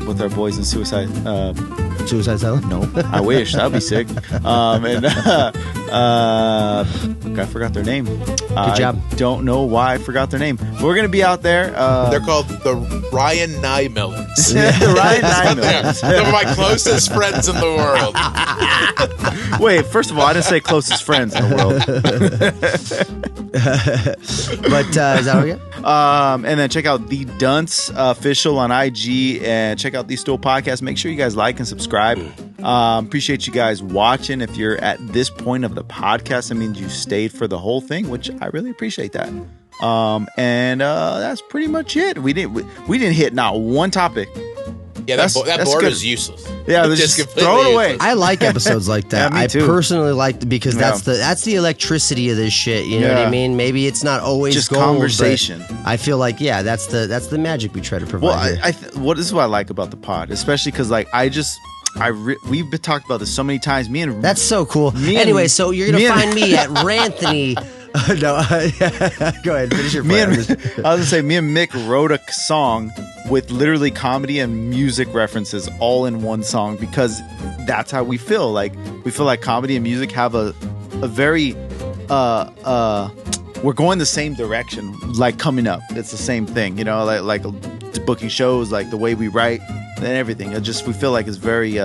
with our boys in Suicide Silent? No, I wish. That'd be sick. I forgot their name. Good job. Don't know why I forgot their name. But we're going to be out there. They're called the Ryan Niemillers. The Ryan Niemillers. They're my closest friends in the world. Wait, first of all, I didn't say closest friends in the world. But is that okay? And then check out the Dunce official on IG and check out the Stool Podcast. Make sure you guys like and subscribe. Appreciate you guys watching. If you're at this point of the podcast, that means you stayed for the whole thing, which I really appreciate that. And that's pretty much it. We didn't hit not one topic. Yeah, that board is useless. Yeah, just throw it away. I like episodes like that. Yeah, me too. I personally like it because that's the electricity of this shit. You know what I mean? Maybe it's not always just gold, conversation. I feel like that's the magic we try to provide. Well, what is what I like about the pod, especially because like we've been talked about this so many times. That's so cool. Anyway, so you're gonna find me at Ranthony. No, go ahead. Finish your plan. I was gonna say, me and Mick wrote a song with literally comedy and music references all in one song because that's how we feel. Like we feel like comedy and music have a very we're going the same direction. Like coming up, it's the same thing. Like booking shows, like the way we write and everything. We feel like it's very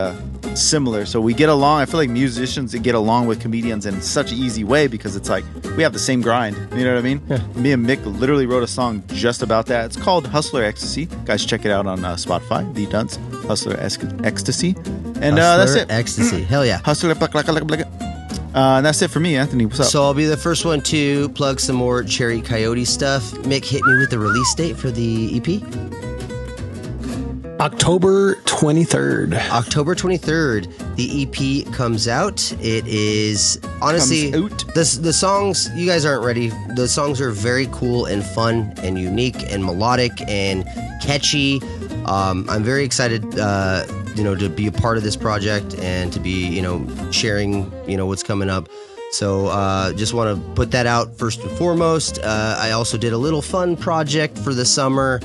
similar. So we get along. I feel like musicians get along with comedians in such an easy way because it's like we have the same grind. You know what I mean? Yeah. Me and Mick literally wrote a song just about that. It's called Hustler Ecstasy. Guys, check it out on Spotify. The Dunce Hustler Ecstasy. And that's it. Ecstasy. Hell yeah. Hustler. And that's it for me, Anthony. What's up? So I'll be the first one to plug some more Cherry Coyote stuff. Mick, hit me with the release date for the EP. October 23rd. October 23rd, the EP comes out. It is honestly the songs. You guys aren't ready. The songs are very cool and fun and unique and melodic and catchy. I'm very excited, to be a part of this project and to be, sharing, what's coming up. So just want to put that out first and foremost. I also did a little fun project for the summer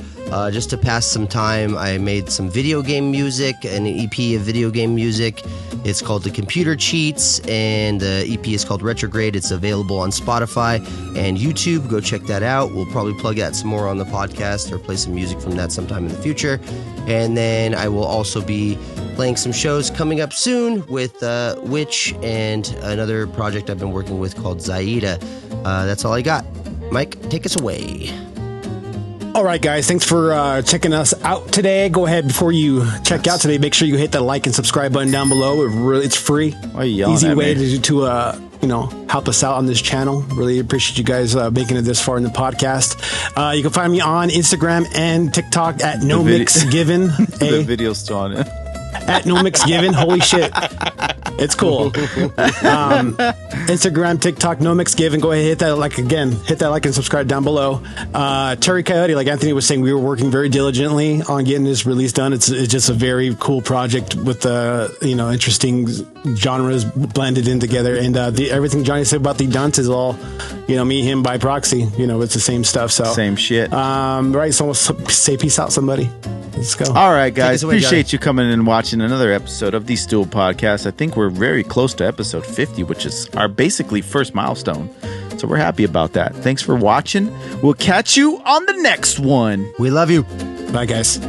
just to pass some time. I made some video game music, an EP of video game music, It's called The Computer Cheats, and the EP is called Retrograde. It's available on Spotify and YouTube. Go check that out. We'll probably plug that some more on the podcast or play some music from that sometime in the future. And then I will also be playing some shows coming up soon with Witch and another project I've been working with called Zaida. That's all I got. Mike, take us away. All right, guys. Thanks for checking us out today. Go ahead before you check out today. Make sure you hit that like and subscribe button down below. It's free. Why are you yelling Easy at way me? to help us out on this channel. Really appreciate you guys making it this far in the podcast. You can find me on Instagram and TikTok at No Mix Given. The video's still on it. At No Mix Given. Holy shit. It's cool. Instagram, TikTok, No Mix Given. Go ahead, hit that like again. Hit that like and subscribe down below. Terry Coyote, like Anthony was saying, we were working very diligently on getting this release done. It's just a very cool project with interesting genres blended in together. And everything Johnny said about the Dunce is all, me, him by proxy. It's the same stuff. So same shit. Right. So say peace out, somebody. Let's go. All right, guys. Away, appreciate you coming and watching another episode of the Stool Podcast. I think we're very close to episode 50, which is our basically first milestone. So we're happy about that. Thanks for watching. We'll catch you on the next one. We love you. Bye, guys.